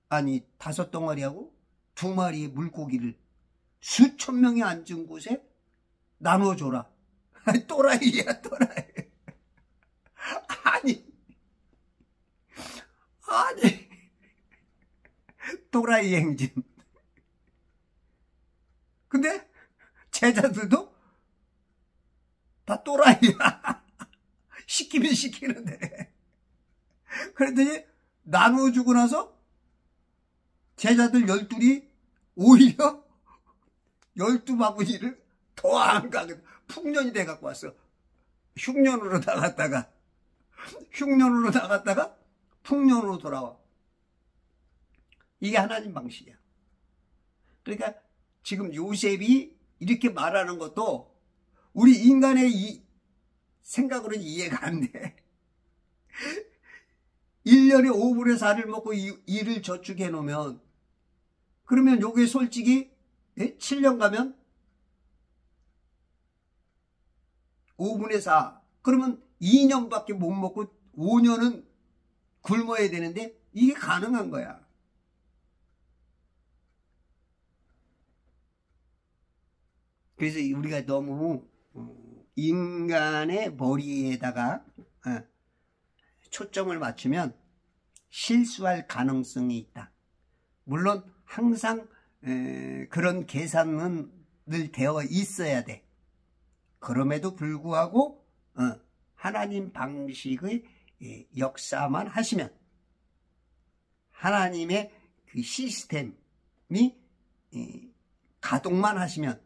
Speaker 1: 아니 5덩어리하고 2마리의 물고기를 수천 명이 앉은 곳에 나눠줘라. 또라이야, 또라이. 아니, 또라이 행진. 근데 제자들도 다 또라이야. 시키면 시키는데. 그랬더니 나눠주고 나서 제자들 12이 오히려 12바구니를 더 안 가고 풍년이 돼 갖고 왔어. 흉년으로 나갔다가 풍년으로 돌아와. 이게 하나님 방식이야. 그러니까 지금 요셉이 이렇게 말하는 것도 우리 인간의 이 생각으로는 이해가 안 돼. 1년에 5분의 4를 먹고 일을 저축해 놓으면, 그러면 요게 솔직히 7년 가면 5분의 4, 그러면 2년밖에 못 먹고 5년은 굶어야 되는데 이게 가능한 거야. 그래서 우리가 너무 인간의 머리에다가 초점을 맞추면 실수할 가능성이 있다. 물론 항상 그런 계산은 늘 되어 있어야 돼. 그럼에도 불구하고 하나님 방식의 역사만 하시면, 하나님의 그 시스템이 가동만 하시면,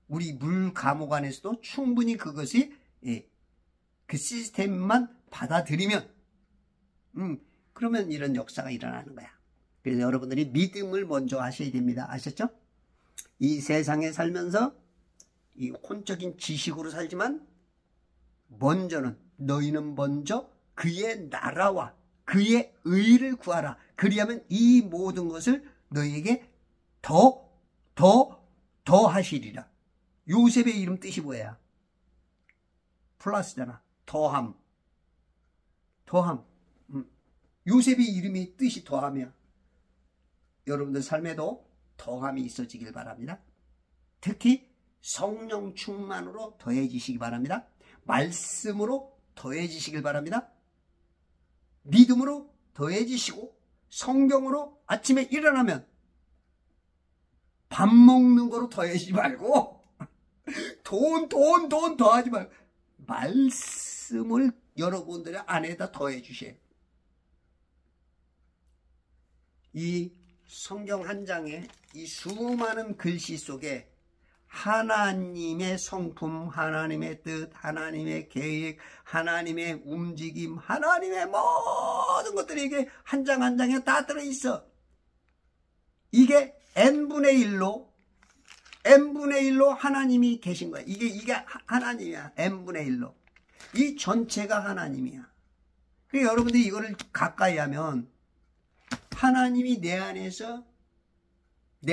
Speaker 1: 우리 물 감옥 안에서도 충분히 그것이 그 시스템만 받아들이면 그러면 이런 역사가 일어나는 거야. 그래서 여러분들이 믿음을 먼저 하셔야 됩니다. 아셨죠? 이 세상에 살면서 이 혼적인 지식으로 살지만 너희는 먼저 그의 나라와 그의 의를 구하라. 그리하면 이 모든 것을 너희에게 더 하시리라. 요셉의 이름 뜻이 뭐야? 플러스잖아. 더함. 요셉의 이름이 뜻이 더함이야. 여러분들 삶에도 더함이 있어지길 바랍니다. 특히 성령 충만으로 더해지시기 바랍니다. 말씀으로 더해지시길 바랍니다. 믿음으로 더해지시고, 성경으로 아침에 일어나면 밥 먹는 거로 더해지지 말고 돈 더하지 말고 말씀을 여러분들의 안에다 더해 주셔요. 이 성경 한 장에 이 수많은 글씨 속에 하나님의 성품, 하나님의 뜻, 하나님의 계획, 하나님의 움직임, 하나님의 모든 것들이 이게 한 장 한 장에 다 들어있어. 이게 n분의 1로 하나님이 계신 거야. 이게 하나님이야. n분의 1로. 이 전체가 하나님이야. 그러니까 여러분들이 이거를 가까이 하면 하나님이 내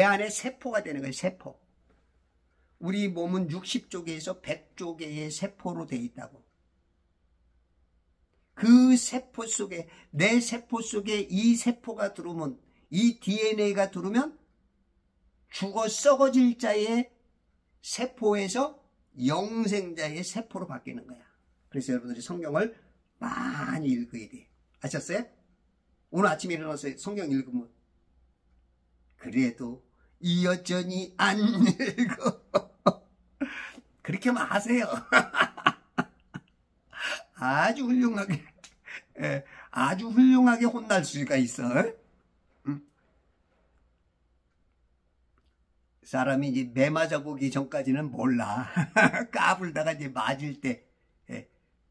Speaker 1: 안에 세포가 되는 거예요. 세포. 우리 몸은 60조개에서 100조개의 세포로 되어 있다고. 그 세포 속에, 내 세포 속에 이 세포가 들어오면, 이 DNA가 들어오면 죽어 썩어질 자의 세포에서 영생자의 세포로 바뀌는 거야. 그래서 여러분들이 성경을 많이 읽어야 돼. 아셨어요? 오늘 아침에 일어나서 성경 읽으면 그래도 여전히 안 읽어. 그렇게 하세요. 아주 훌륭하게 혼날 수가 있어. 사람이 이제 매 맞아보기 전까지는 몰라. 까불다가 이제 맞을 때,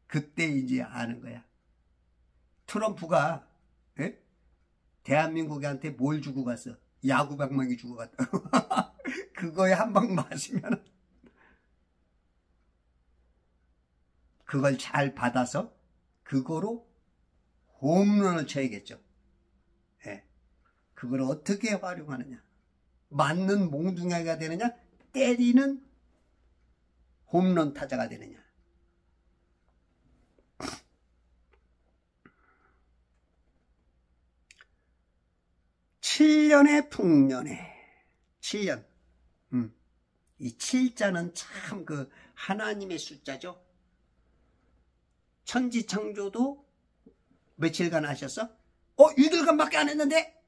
Speaker 1: 그때 이제 아는 거야. 트럼프가 대한민국한테 뭘 주고 갔어? 야구 방망이 주고 갔다고. 그거에 한 방 맞으면 그걸 잘 받아서 그거로 홈런을 쳐야겠죠. 예. 그걸 어떻게 활용하느냐. 맞는 몽둥이가 되느냐, 때리는 홈런 타자가 되느냐. (7년의) 풍년에 7년. 이 7자는 참 그 하나님의 숫자죠. 천지창조도 며칠간 하셨어? 6일간밖에 안 했는데?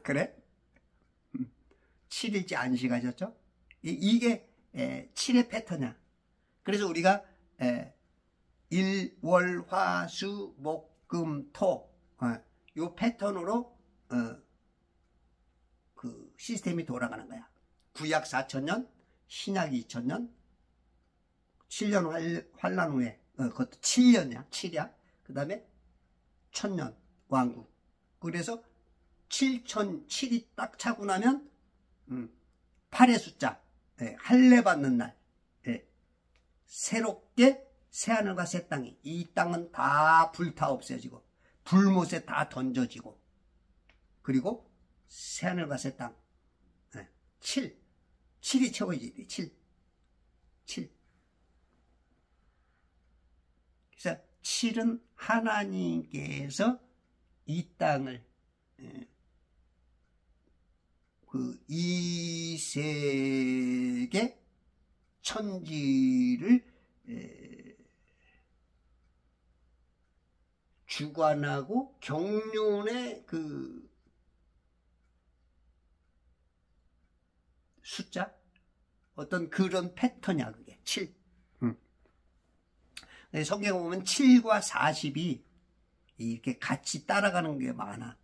Speaker 1: 그래? 7일째 안식하셨죠? 이게 7의 패턴이야. 그래서 우리가 일, 월, 화, 수, 목, 금, 토 요 패턴으로 그 시스템이 돌아가는 거야. 구약 4,000년, 신약 2,000년, 7년 환란 후에 그것도 7년이야. 7이야. 그 다음에 1000년 왕국. 그래서 7,007이 딱 차고 나면 8의 숫자, 할례 받는 날, 새롭게 새하늘과 새 땅이, 이 땅은 다 불타 없어지고 불못에 다 던져지고, 그리고 새하늘과 새 땅, 7이 채워지야 돼. 7. 그래서 7은 하나님께서 이 땅을 그 이세계 천지를 주관하고 경륜의 그 숫자, 어떤 그런 패턴이야. 그게 7. 성경에 보면 7과 40이 이렇게 같이 따라가는 게 많아.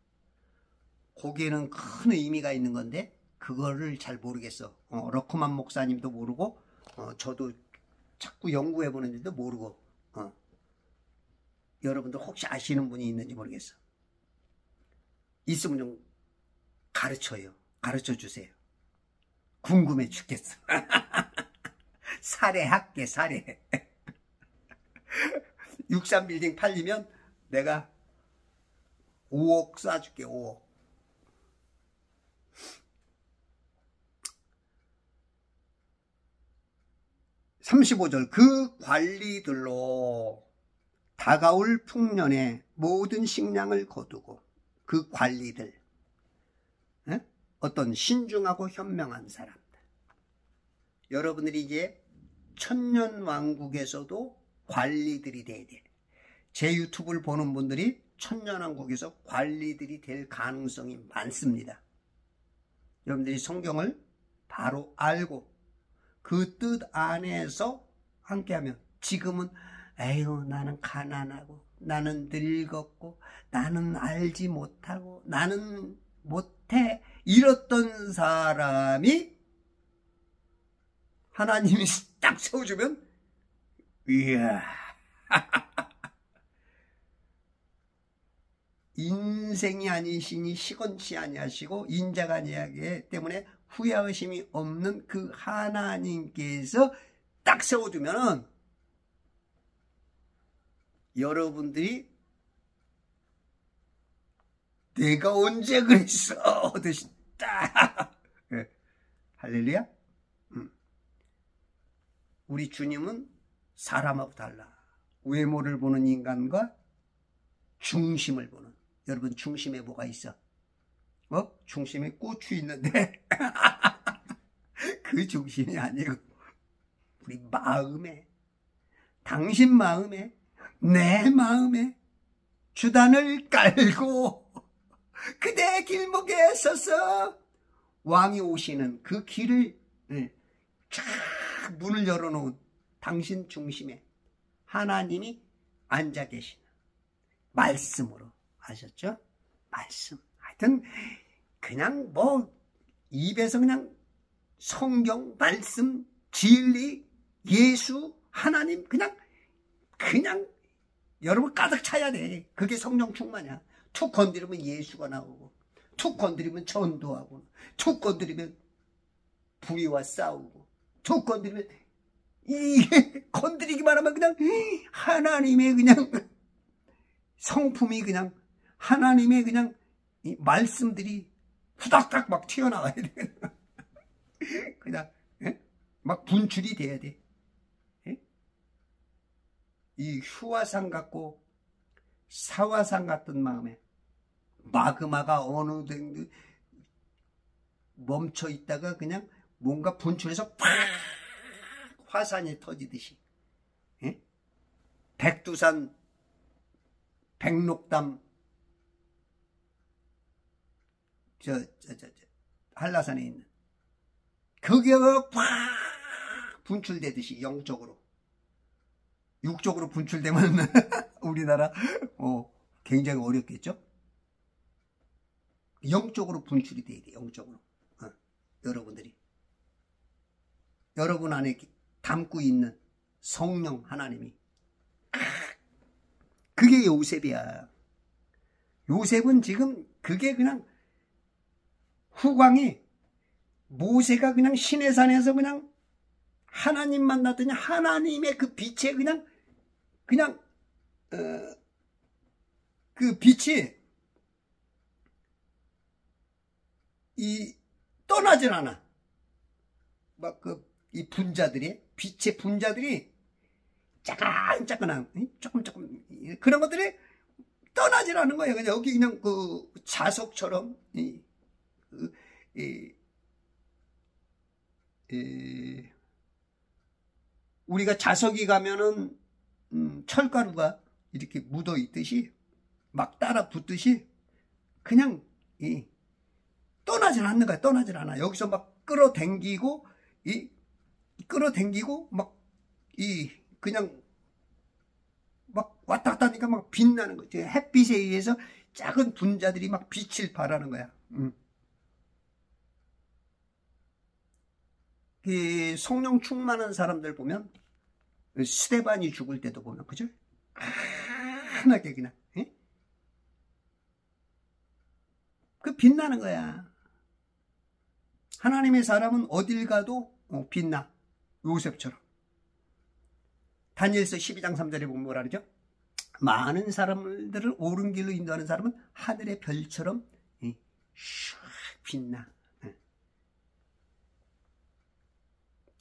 Speaker 1: 거기에는 큰 의미가 있는 건데 그거를 잘 모르겠어. 러커만 목사님도 모르고 저도 자꾸 연구해 보는데도 모르고, 여러분들 혹시 아시는 분이 있는지 모르겠어. 있으면 좀 가르쳐요. 가르쳐 주세요. 궁금해 죽겠어. 사례할게, 사례. 63빌딩 팔리면 내가 5억 쏴줄게. 5억. (35절) 그 관리들로 다가올 풍년에 모든 식량을 거두고, 그 관리들, 어떤 신중하고 현명한 사람들. 여러분들이 이제 천년왕국에서도 관리들이 돼야 돼. 제 유튜브를 보는 분들이 천년왕국에서 관리들이 될 가능성이 많습니다. 여러분들이 성경을 바로 알고 그 뜻 안에서 함께하면, 지금은 에휴 나는 가난하고 나는 늙었고 나는 알지 못하고 나는 못해 이랬던 사람이 하나님이 딱 세워주면, 이야 인생이 아니시니 시건치 아니하시고 인자가 아니하기 때문에 후회의심이 없는 그 하나님께서 딱 세워주면은 여러분들이 내가 언제 그랬어 하듯이 딱, 할렐루야. 우리 주님은 사람하고 달라. 외모를 보는 인간과 중심을 보는. 여러분 중심에 뭐가 있어? 중심에 고추 있는데 그 중심이 아니고 우리 마음에, 당신 마음에, 내 마음에 주단을 깔고 그대 길목에 서서 왕이 오시는 그 길을 쫙 문을 열어놓은 당신 중심에 하나님이 앉아 계시는 말씀으로 하셨죠? 말씀. 하여튼 그냥 뭐 입에서 그냥 성경, 말씀, 진리, 예수, 하나님 그냥 여러분 가득 차야 돼. 그게 성령 충만이야. 툭 건드리면 예수가 나오고, 툭 건드리면 전도하고, 툭 건드리면 불의와 싸우고, 툭 건드리면 이게 건드리기만 하면 그냥 하나님의 그냥 성품이 그냥 하나님의 그냥 이 말씀들이 후닥닥 막 튀어나와야 돼. 그냥 예? 막 분출이 돼야 돼. 예? 이 휴화상 같고 사화상 같은 마음에 마그마가 어느 정도 멈춰 있다가 그냥 뭔가 분출해서 팍 화산이 터지듯이 예? 백두산 백록담 한라산에 있는 그게 팍 분출되듯이 영적으로 육적으로 분출되면 우리나라 굉장히 어렵겠죠. 영적으로 분출이 돼야 돼. 영적으로 여러분들이 여러분 안에 담고 있는 성령 하나님이 그게 요셉이야. 요셉은 지금 그게 그냥 후광이 모세가 그냥 시내산에서 그냥 하나님 만났더니 하나님의 그 빛에 그냥 그 빛이 이 떠나질 않아. 막 이 분자들이 빛의 분자들이 짜끈짜끈한 조금 그런 것들이 떠나질 않은 거예요. 그냥 여기 그냥 그 자석처럼 우리가 자석이 가면은 철가루가 이렇게 묻어 있듯이 막 따라 붙듯이 그냥 떠나질 않는 거야. 떠나질 않아. 여기서 막 끌어당기고 막 그냥 막 왔다 갔다 하니까 막 빛나는 거지. 햇빛에 의해서 작은 분자들이 막 빛을 발하는 거야. 그 성령 충만한 사람들 보면 스데반이 죽을 때도 보면 그죠? 환하게 그냥 그 빛나는 거야. 하나님의 사람은 어딜 가도 빛나. 요셉처럼. 다니엘서 12장 3절에 보면 뭐라 그러죠? 많은 사람들을 옳은 길로 인도하는 사람은 하늘의 별처럼 슉 빛나.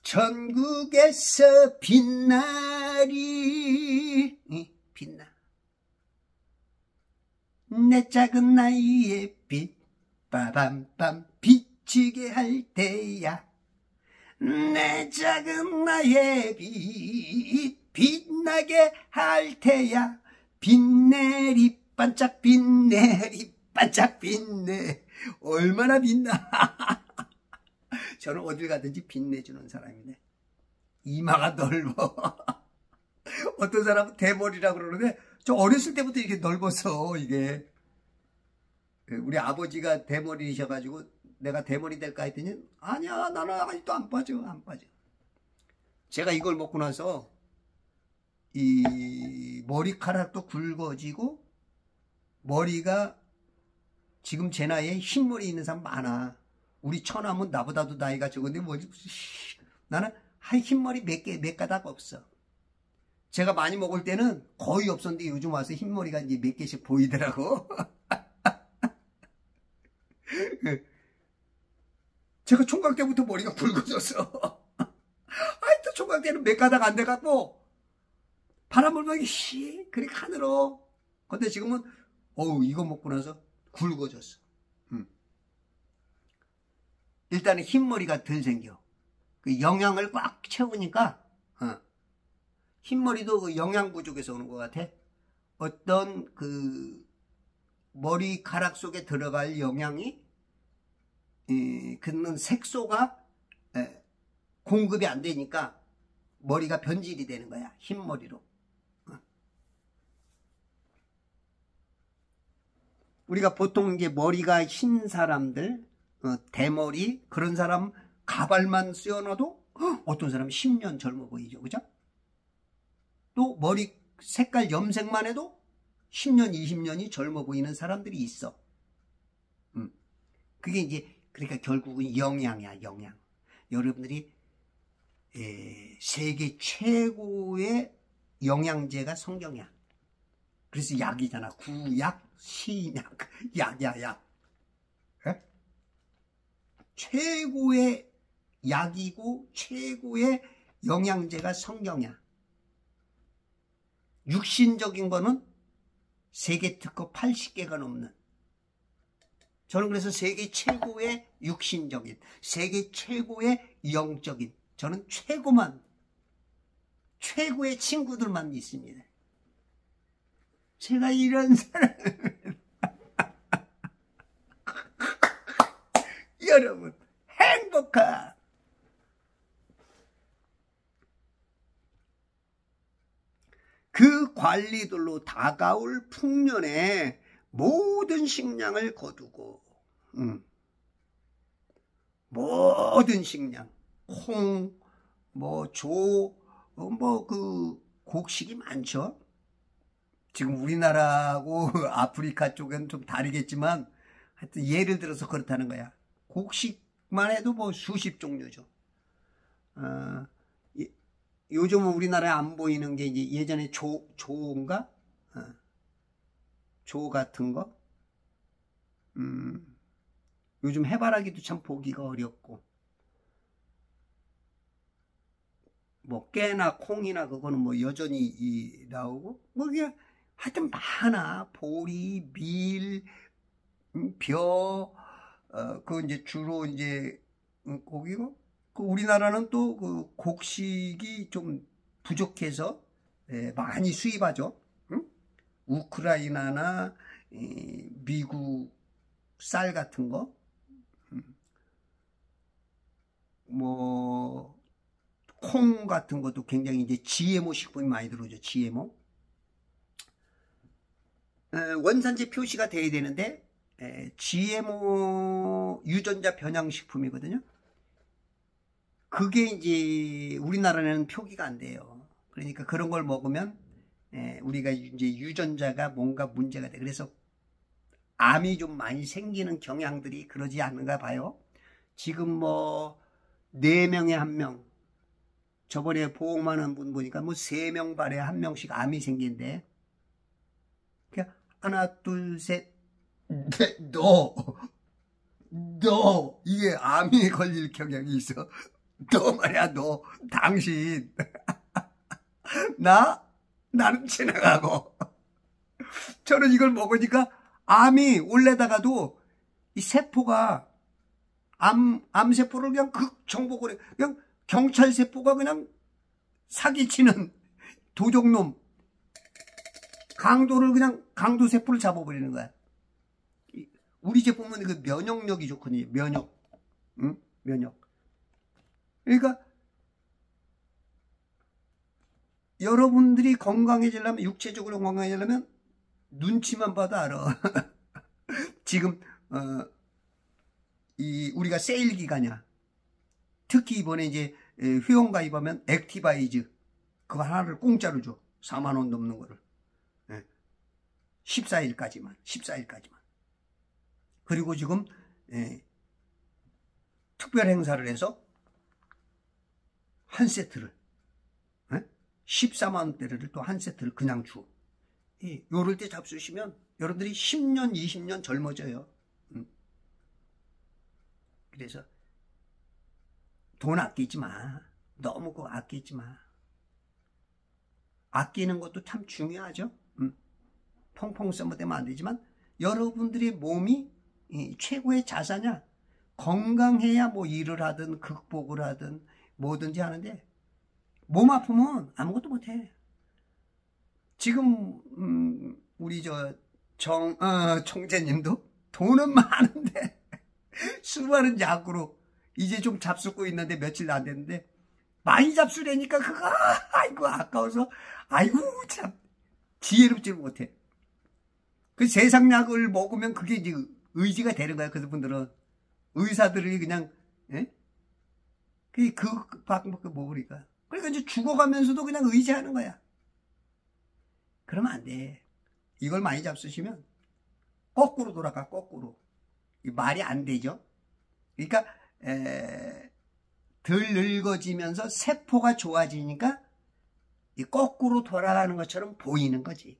Speaker 1: 전국에서 빛나리 빛나. 내 작은 나이의 빛 빠밤밤 비치게 할 때야. 내 작은 나의 빛 빛나게 할 테야. 빛내리 반짝 빛내리 반짝 빛내. 얼마나 빛나. 저는 어딜 가든지 빛내주는 사람이네. 이마가 넓어. 어떤 사람은 대머리라고 그러는데 저 어렸을 때부터 이렇게 넓었어. 이게 우리 아버지가 대머리이셔가지고 내가 대머리 될까 했더니 아니야 나는 아직도 안 빠져. 제가 이걸 먹고 나서 이 머리카락도 굵어지고 머리가 지금 제 나이에 흰머리 있는 사람 많아. 우리 처남은 나보다도 나이가 적은데 뭐지? 나는 흰머리 몇 가닥 없어. 제가 많이 먹을 때는 거의 없었는데 요즘 와서 흰머리가 이제 몇 개씩 보이더라고. 제가 총각 때부터 머리가 굵어졌어. 하여튼 총각 때는 몇 가닥 안 돼갖고 바람을 막이 그렇게 하늘어. 근데 지금은 이거 먹고 나서 굵어졌어. 일단은 흰머리가 덜 생겨. 그 영양을 꽉 채우니까 흰머리도 그 영양 부족에서 오는 것 같아. 어떤 그 머리카락 속에 들어갈 영양이 그는 색소가 공급이 안 되니까 머리가 변질이 되는 거야. 흰머리로. 우리가 보통 이제 머리가 흰 사람들, 대머리 그런 사람 가발만 씌워놔도 어떤 사람은 10년 젊어 보이죠. 그죠? 또 머리 색깔 염색만 해도 10년, 20년이 젊어 보이는 사람들이 있어. 그게 이제 그러니까 결국은 영양이야. 영양. 여러분들이 세계 최고의 영양제가 성경이야. 그래서 약이잖아. 구약, 신약, 약이야, 약. 에? 최고의 약이고 최고의 영양제가 성경이야. 육신적인 거는 세계 특허 80개가 넘는. 저는 그래서 세계 최고의 육신적인, 세계 최고의 영적인, 저는 최고의 친구들만 있습니다. 제가 이런 사람 여러분 행복한 그 관리들로 다가올 풍년에 모든 식량을 거두고 모든 식량 콩, 그 곡식이 많죠. 지금 우리나라하고 아프리카 쪽은 좀 다르겠지만 하여튼 예를 들어서 그렇다는 거야. 곡식만 해도 뭐 수십 종류죠. 요즘은 우리나라에 안 보이는 게 이제 예전에 조인가? 조 같은 거? 요즘 해바라기도 참 보기가 어렵고. 뭐 깨나 콩이나 그거는 뭐 여전히 나오고 뭐 그냥 하여튼 많아. 보리, 밀, 그 이제 주로 이제 고기고. 그 우리나라는 또 그 곡식이 좀 부족해서 많이 수입하죠. 응? 우크라이나나 미국 쌀 같은 거, 뭐 콩 같은 것도 굉장히 이제 GMO 식품이 많이 들어오죠. GMO. 원산지 표시가 돼야 되는데 GMO 유전자 변형 식품이거든요. 그게 이제 우리나라는 표기가 안 돼요. 그러니까 그런 걸 먹으면 우리가 이제 유전자가 뭔가 문제가 돼. 그래서 암이 좀 많이 생기는 경향들이 그러지 않는가 봐요. 지금 뭐 4명에 1명, 저번에 보험하는 분 보니까 뭐 3명 발에 1명씩 암이 생긴대. 그러니까 하나 둘 셋 너 이게 암이 걸릴 경향이 있어. 너 말이야. 너 당신 나는 지나가고. 저는 이걸 먹으니까 암이 올래다가도 이 세포가 암세포를 그냥 극정복을 해. 그냥 경찰세포가 그냥 사기치는 도적놈 강도를 그냥 강도세포를 잡아버리는 거야. 우리 제품은 그 면역력이 좋거든요. 면역. 응? 면역. 그러니까 여러분들이 건강해지려면, 육체적으로 건강해지려면 눈치만 봐도 알아. 지금 우리가 세일 기간이야. 특히 이번에 이제 회원가입하면 액티바이즈 그거 하나를 공짜로 줘. 4만 원 넘는 거를. 14일까지만. 그리고 지금 특별 행사를 해서 한 세트를 14만 원대를 또 한 세트를 그냥 줘. 요럴 때 잡수시면 여러분들이 10년 20년 젊어져요. 그래서 돈 아끼지 마. 너무 그거 아끼지 마. 아끼는 것도 참 중요하죠. 펑펑 써먹으면 안 되지만 여러분들의 몸이 최고의 자산이야. 건강해야 뭐 일을 하든 극복을 하든 뭐든지 하는데 몸 아프면 아무것도 못해. 지금 우리 총재님도 돈은 많은데 수많은 약으로 이제 좀 잡수고 있는데 며칠 안 됐는데 많이 잡수려니까 그거 아이고 아까워서 아이고 참 지혜롭지 못해. 그 세상 약을 먹으면 그게 이제 의지가 되는 거야. 그분들은 의사들이 그냥 그 방법을 먹으니까. 그러니까 이제 죽어가면서도 그냥 의지하는 거야. 그러면 안 돼. 이걸 많이 잡수시면 거꾸로 돌아가. 거꾸로. 말이 안 되죠. 그러니까 덜 늙어지면서 세포가 좋아지니까 거꾸로 돌아가는 것처럼 보이는 거지.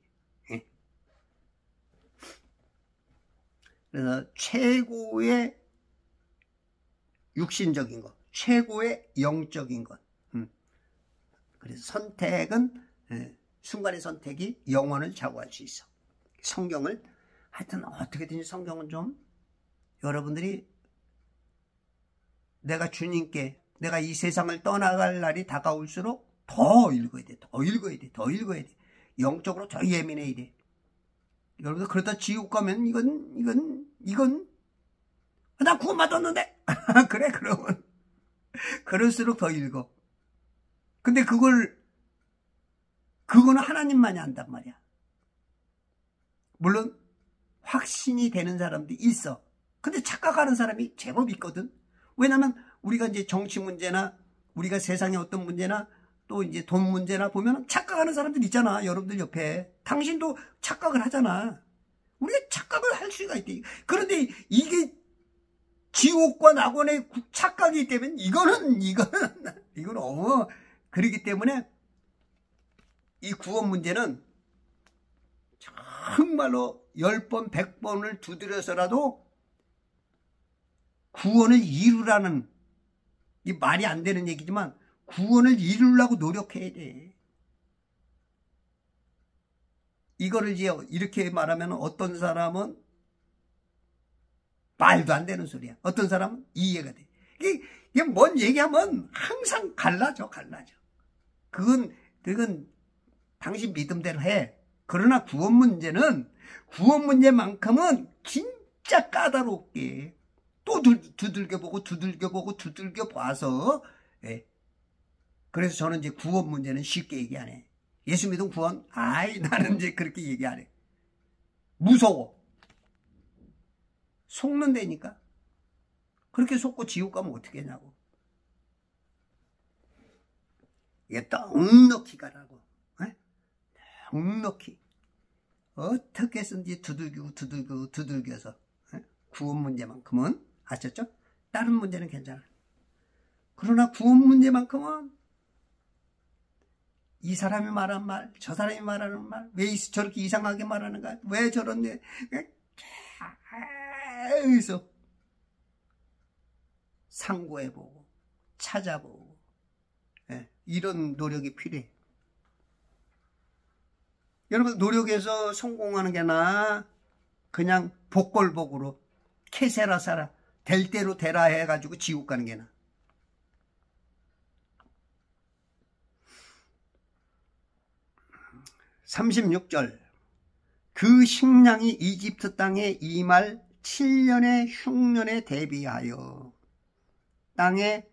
Speaker 1: 그래서 최고의 육신적인 것, 최고의 영적인 것. 그래서 선택은 순간의 선택이 영혼을 좌우할 수 있어. 성경을 하여튼 어떻게든지 성경은 좀 여러분들이 내가 주님께 내가 이 세상을 떠나갈 날이 다가올수록 더 읽어야 돼. 더 읽어야 돼. 더 읽어야 돼. 영적으로 더 예민해야 돼. 여러분들 그러다 지옥 가면 이건 나 구원받았는데 그래 그러면 그럴수록 더 읽어. 근데 그거는 하나님만이 안단 말이야. 물론 확신이 되는 사람도 있어. 근데 착각하는 사람이 제법 있거든. 왜냐면 우리가 이제 정치 문제나 우리가 세상의 어떤 문제나 또 이제 돈 문제나 보면 착각하는 사람들 있잖아. 여러분들 옆에. 당신도 착각을 하잖아. 우리가 착각을 할 수가 있대. 그런데 이게 지옥과 낙원의 착각이기 때문에 이거는 그렇기 때문에 이 구원 문제는 정말로 10번, 100번을 두드려서라도 구원을 이루라는, 이 말이 안 되는 얘기지만 구원을 이루려고 노력해야 돼. 이거를 이제 이렇게 말하면 어떤 사람은 말도 안 되는 소리야. 어떤 사람은 이해가 돼. 이게 뭔 얘기하면 항상 갈라져. 그건 당신 믿음대로 해. 그러나 구원 문제만큼은 진짜 까다롭게 또 두들겨 봐서. 그래서 저는 이제 구원 문제는 쉽게 얘기 안 해. 예수 믿음 구원? 나는 이제 그렇게 얘기 안 해. 무서워. 속는다니까. 그렇게 속고 지옥 가면 어떻게 하냐고. 이게 넉넉히 가라고. 넉넉히. 어떻게 해서든지 두들겨서 구원 문제만큼은, 아셨죠? 다른 문제는 괜찮아. 그러나 구원 문제만큼은 이 사람이 말한 말, 저 사람이 말하는 말, 왜 저렇게 이상하게 말하는가, 왜 저런데, 계속 상고해보고 찾아보고 이런 노력이 필요해. 여러분, 노력해서 성공하는 게 나아? 그냥 복골복으로 캐세라 사라, 될 대로 되라 해가지고 지옥 가는 게 나아? 36절, 그 식량이 이집트 땅에 임할 7년의 흉년에 대비하여 땅에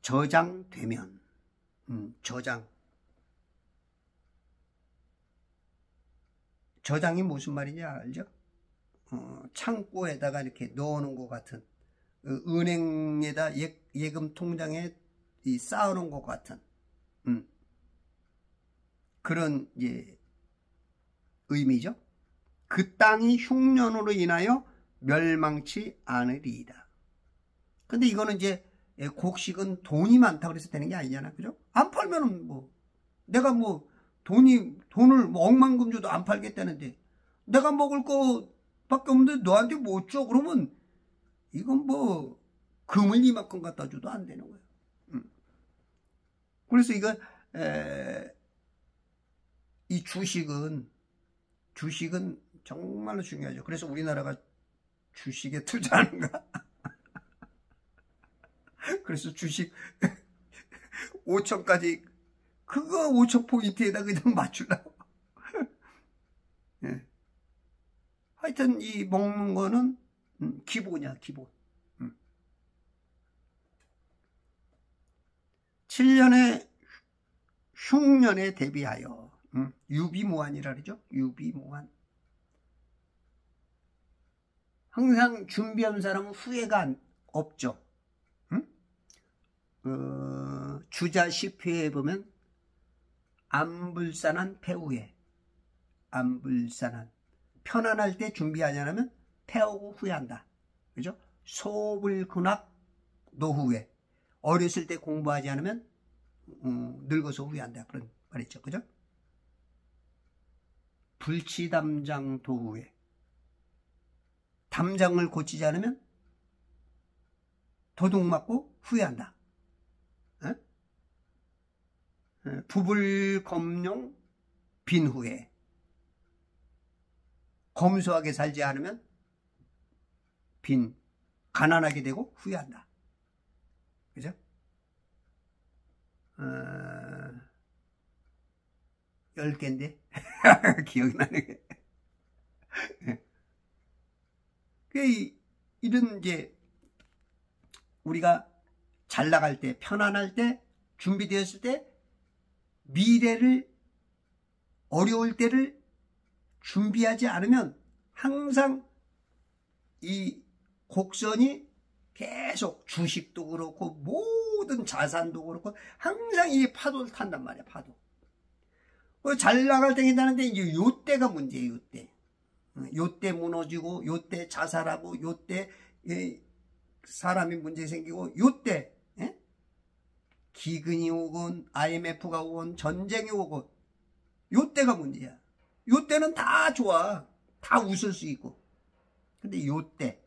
Speaker 1: 저장되면, 저장이 무슨 말인지 알죠? 창고에다가 이렇게 넣어놓은 것 같은, 은행에다 예금 통장에 쌓아놓은 것 같은 그런 의미죠. 그 땅이 흉년으로 인하여 멸망치 않으리이다. 근데 이거는 이제 곡식은 돈이 많다고 해서 되는 게 아니잖아. 그죠? 안 팔면은 내가 돈을 억만금 줘도 안 팔겠다는데 내가 먹을 거밖에 없는데 너한테 못 줘? 그러면 이건 금을 이만큼 갖다 줘도 안 되는 거예요. 그래서 이 주식은 정말로 중요하죠. 그래서 우리나라가 주식에 투자하는가? 그래서 주식 5천까지 그거 5,000포인트에다 그냥 맞추려고. 하여튼 이 먹는 거는 기본이야, 기본. 7년의 흉년에 대비하여, 유비무환이라 그러죠. 유비무환. 항상 준비한 사람은 후회가 없죠. 주자 10회에 보면 안불산한 패후에, 안불산한, 편안할 때 준비하지 않으면 패하고 후회한다. 그죠? 소불근학 노후에, 어렸을 때 공부하지 않으면 늙어서 후회한다. 그런 말이죠. 그죠? 불치담장 도후에, 담장을 고치지 않으면 도둑 맞고 후회한다. 부불검룡 빈후회. 검소하게 살지 않으면 가난하게 되고 후회한다. 그죠? 10개인데 기억이 나네. 이런 이제 우리가 잘 나갈 때, 편안할 때, 준비되었을 때, 미래를, 어려울 때를 준비하지 않으면 항상 이 곡선이 계속 주식도 그렇고 모든 자산도 그렇고 항상 이 파도를 탄단 말이야. 파도. 잘 나갈 때 괜찮은데 이제 요때가 문제예요. 요때 무너지고 요때 자살하고 요때 사람이 문제 생기고 요때 기근이 오건 IMF가 오건 전쟁이 오건 요때가 문제야. 요때는 다 좋아. 다 웃을 수 있고. 근데 요때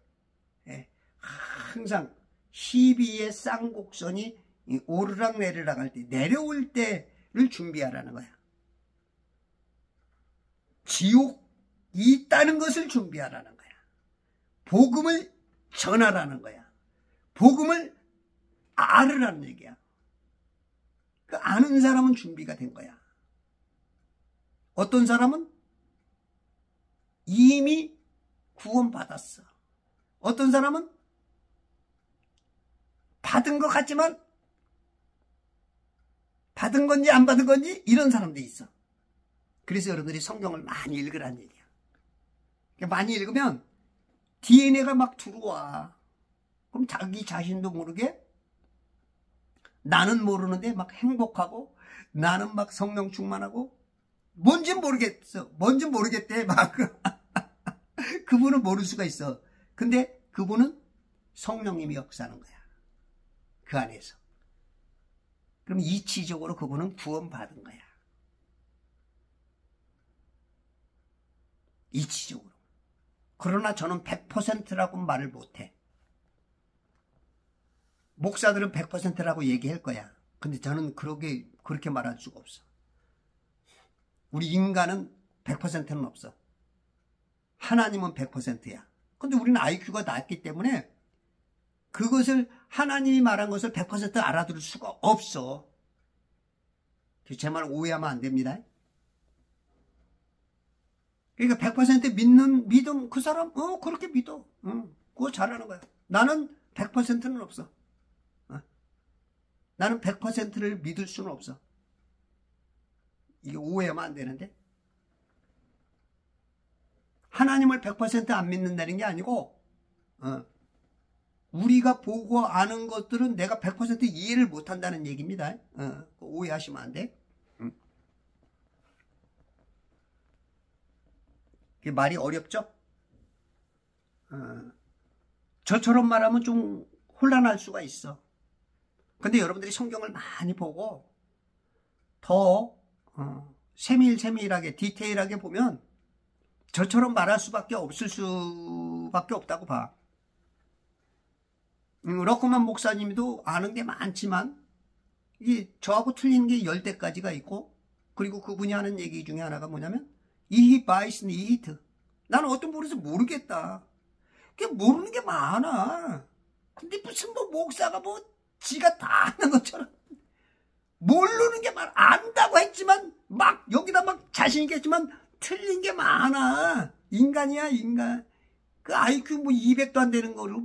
Speaker 1: 항상 희비의 쌍곡선이 오르락 내리락 할 때, 내려올 때를 준비하라는 거야. 지옥이 있다는 것을 준비하라는 거야. 복음을 전하라는 거야. 복음을 알으라는 얘기야. 그 아는 사람은 준비가 된 거야. 어떤 사람은 이미 구원받았어. 어떤 사람은 받은 것 같지만 받은 건지 안 받은 건지 이런 사람도 있어. 그래서 여러분들이 성경을 많이 읽으라는 얘기야. 많이 읽으면 DNA가 막 들어와. 그럼 자기 자신도 모르게 나는 모르는데 막 행복하고 나는 막 성령 충만하고 뭔지 모르겠어. 뭔지 모르겠대. 막 그분은 모를 수가 있어. 근데 그분은 성령님이 역사하는 거야. 그 안에서. 그럼 이치적으로 그분은 구원받은 거야. 이치적으로. 그러나 저는 100%라고 말을 못해. 목사들은 100%라고 얘기할 거야. 근데 저는 그렇게 말할 수가 없어. 우리 인간은 100%는 없어. 하나님은 100%야. 근데 우리는 IQ가 낮기 때문에 그것을 하나님이 말한 것을 100% 알아들을 수가 없어. 제 말을 오해하면 안 됩니다. 그러니까 100% 믿는 믿음 그 사람 그렇게 믿어. 그거 잘하는 거야. 나는 100%는 없어. 나는 100%를 믿을 수는 없어. 이게 오해하면 안 되는데. 하나님을 100% 안 믿는다는 게 아니고 우리가 보고 아는 것들은 내가 100% 이해를 못한다는 얘기입니다. 오해하시면 안 돼. 말이 어렵죠? 저처럼 말하면 좀 혼란할 수가 있어. 근데 여러분들이 성경을 많이 보고 더 세밀하게 디테일하게 보면 저처럼 말할 수밖에 없다고 봐. 러크만 목사님도 아는 게 많지만 이게 저하고 틀린 게 10대까지가 있고, 그리고 그분이 하는 얘기 중에 하나가 뭐냐면 이히 바이스니 이히트. 나는 어떤 부분에서 모르겠다. 그게 모르는 게 많아. 근데 무슨 목사가 지가 다 아는 것처럼 모르는 게 많아. 안다고 했지만 막 여기다 막 자신 있겠지만 틀린 게 많아. 인간이야 인간. 그 IQ 200도 안 되는 거를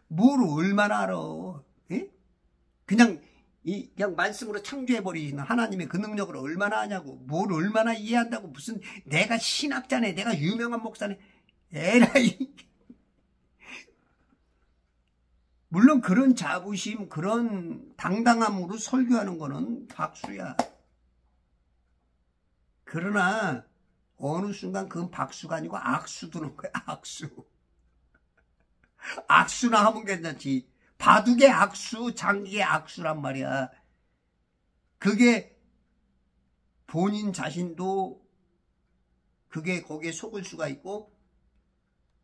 Speaker 1: 뭘 얼마나 알아. 에? 그냥 말씀으로 창조해버리는 하나님의 그 능력을 얼마나 아냐고. 뭘 얼마나 이해한다고. 무슨 내가 신학자네, 내가 유명한 목사네. 에라이. 물론 그런 자부심, 그런 당당함으로 설교하는 거는 박수야. 그러나 어느 순간 그건 박수가 아니고 악수 두는 거야. 악수. 악수나 하면 괜찮지. 바둑의 악수, 장기의 악수란 말이야. 그게 본인 자신도 그게 거기에 속을 수가 있고,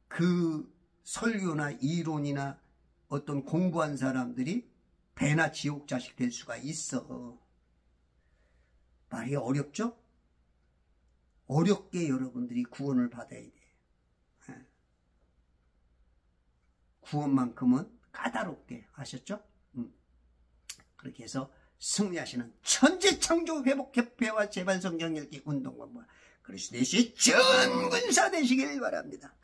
Speaker 1: 그 설교나 이론이나 어떤 공부한 사람들이 배나 지옥 자식 될 수가 있어. 말이 어렵죠? 어렵게 여러분들이 구원을 받아야 돼. 구원만큼은 까다롭게. 아셨죠? 그렇게 해서 승리하시는 천지창조 회복협회와 제발 성경 읽기 운동과 그리스도의 전군사 되시길 바랍니다.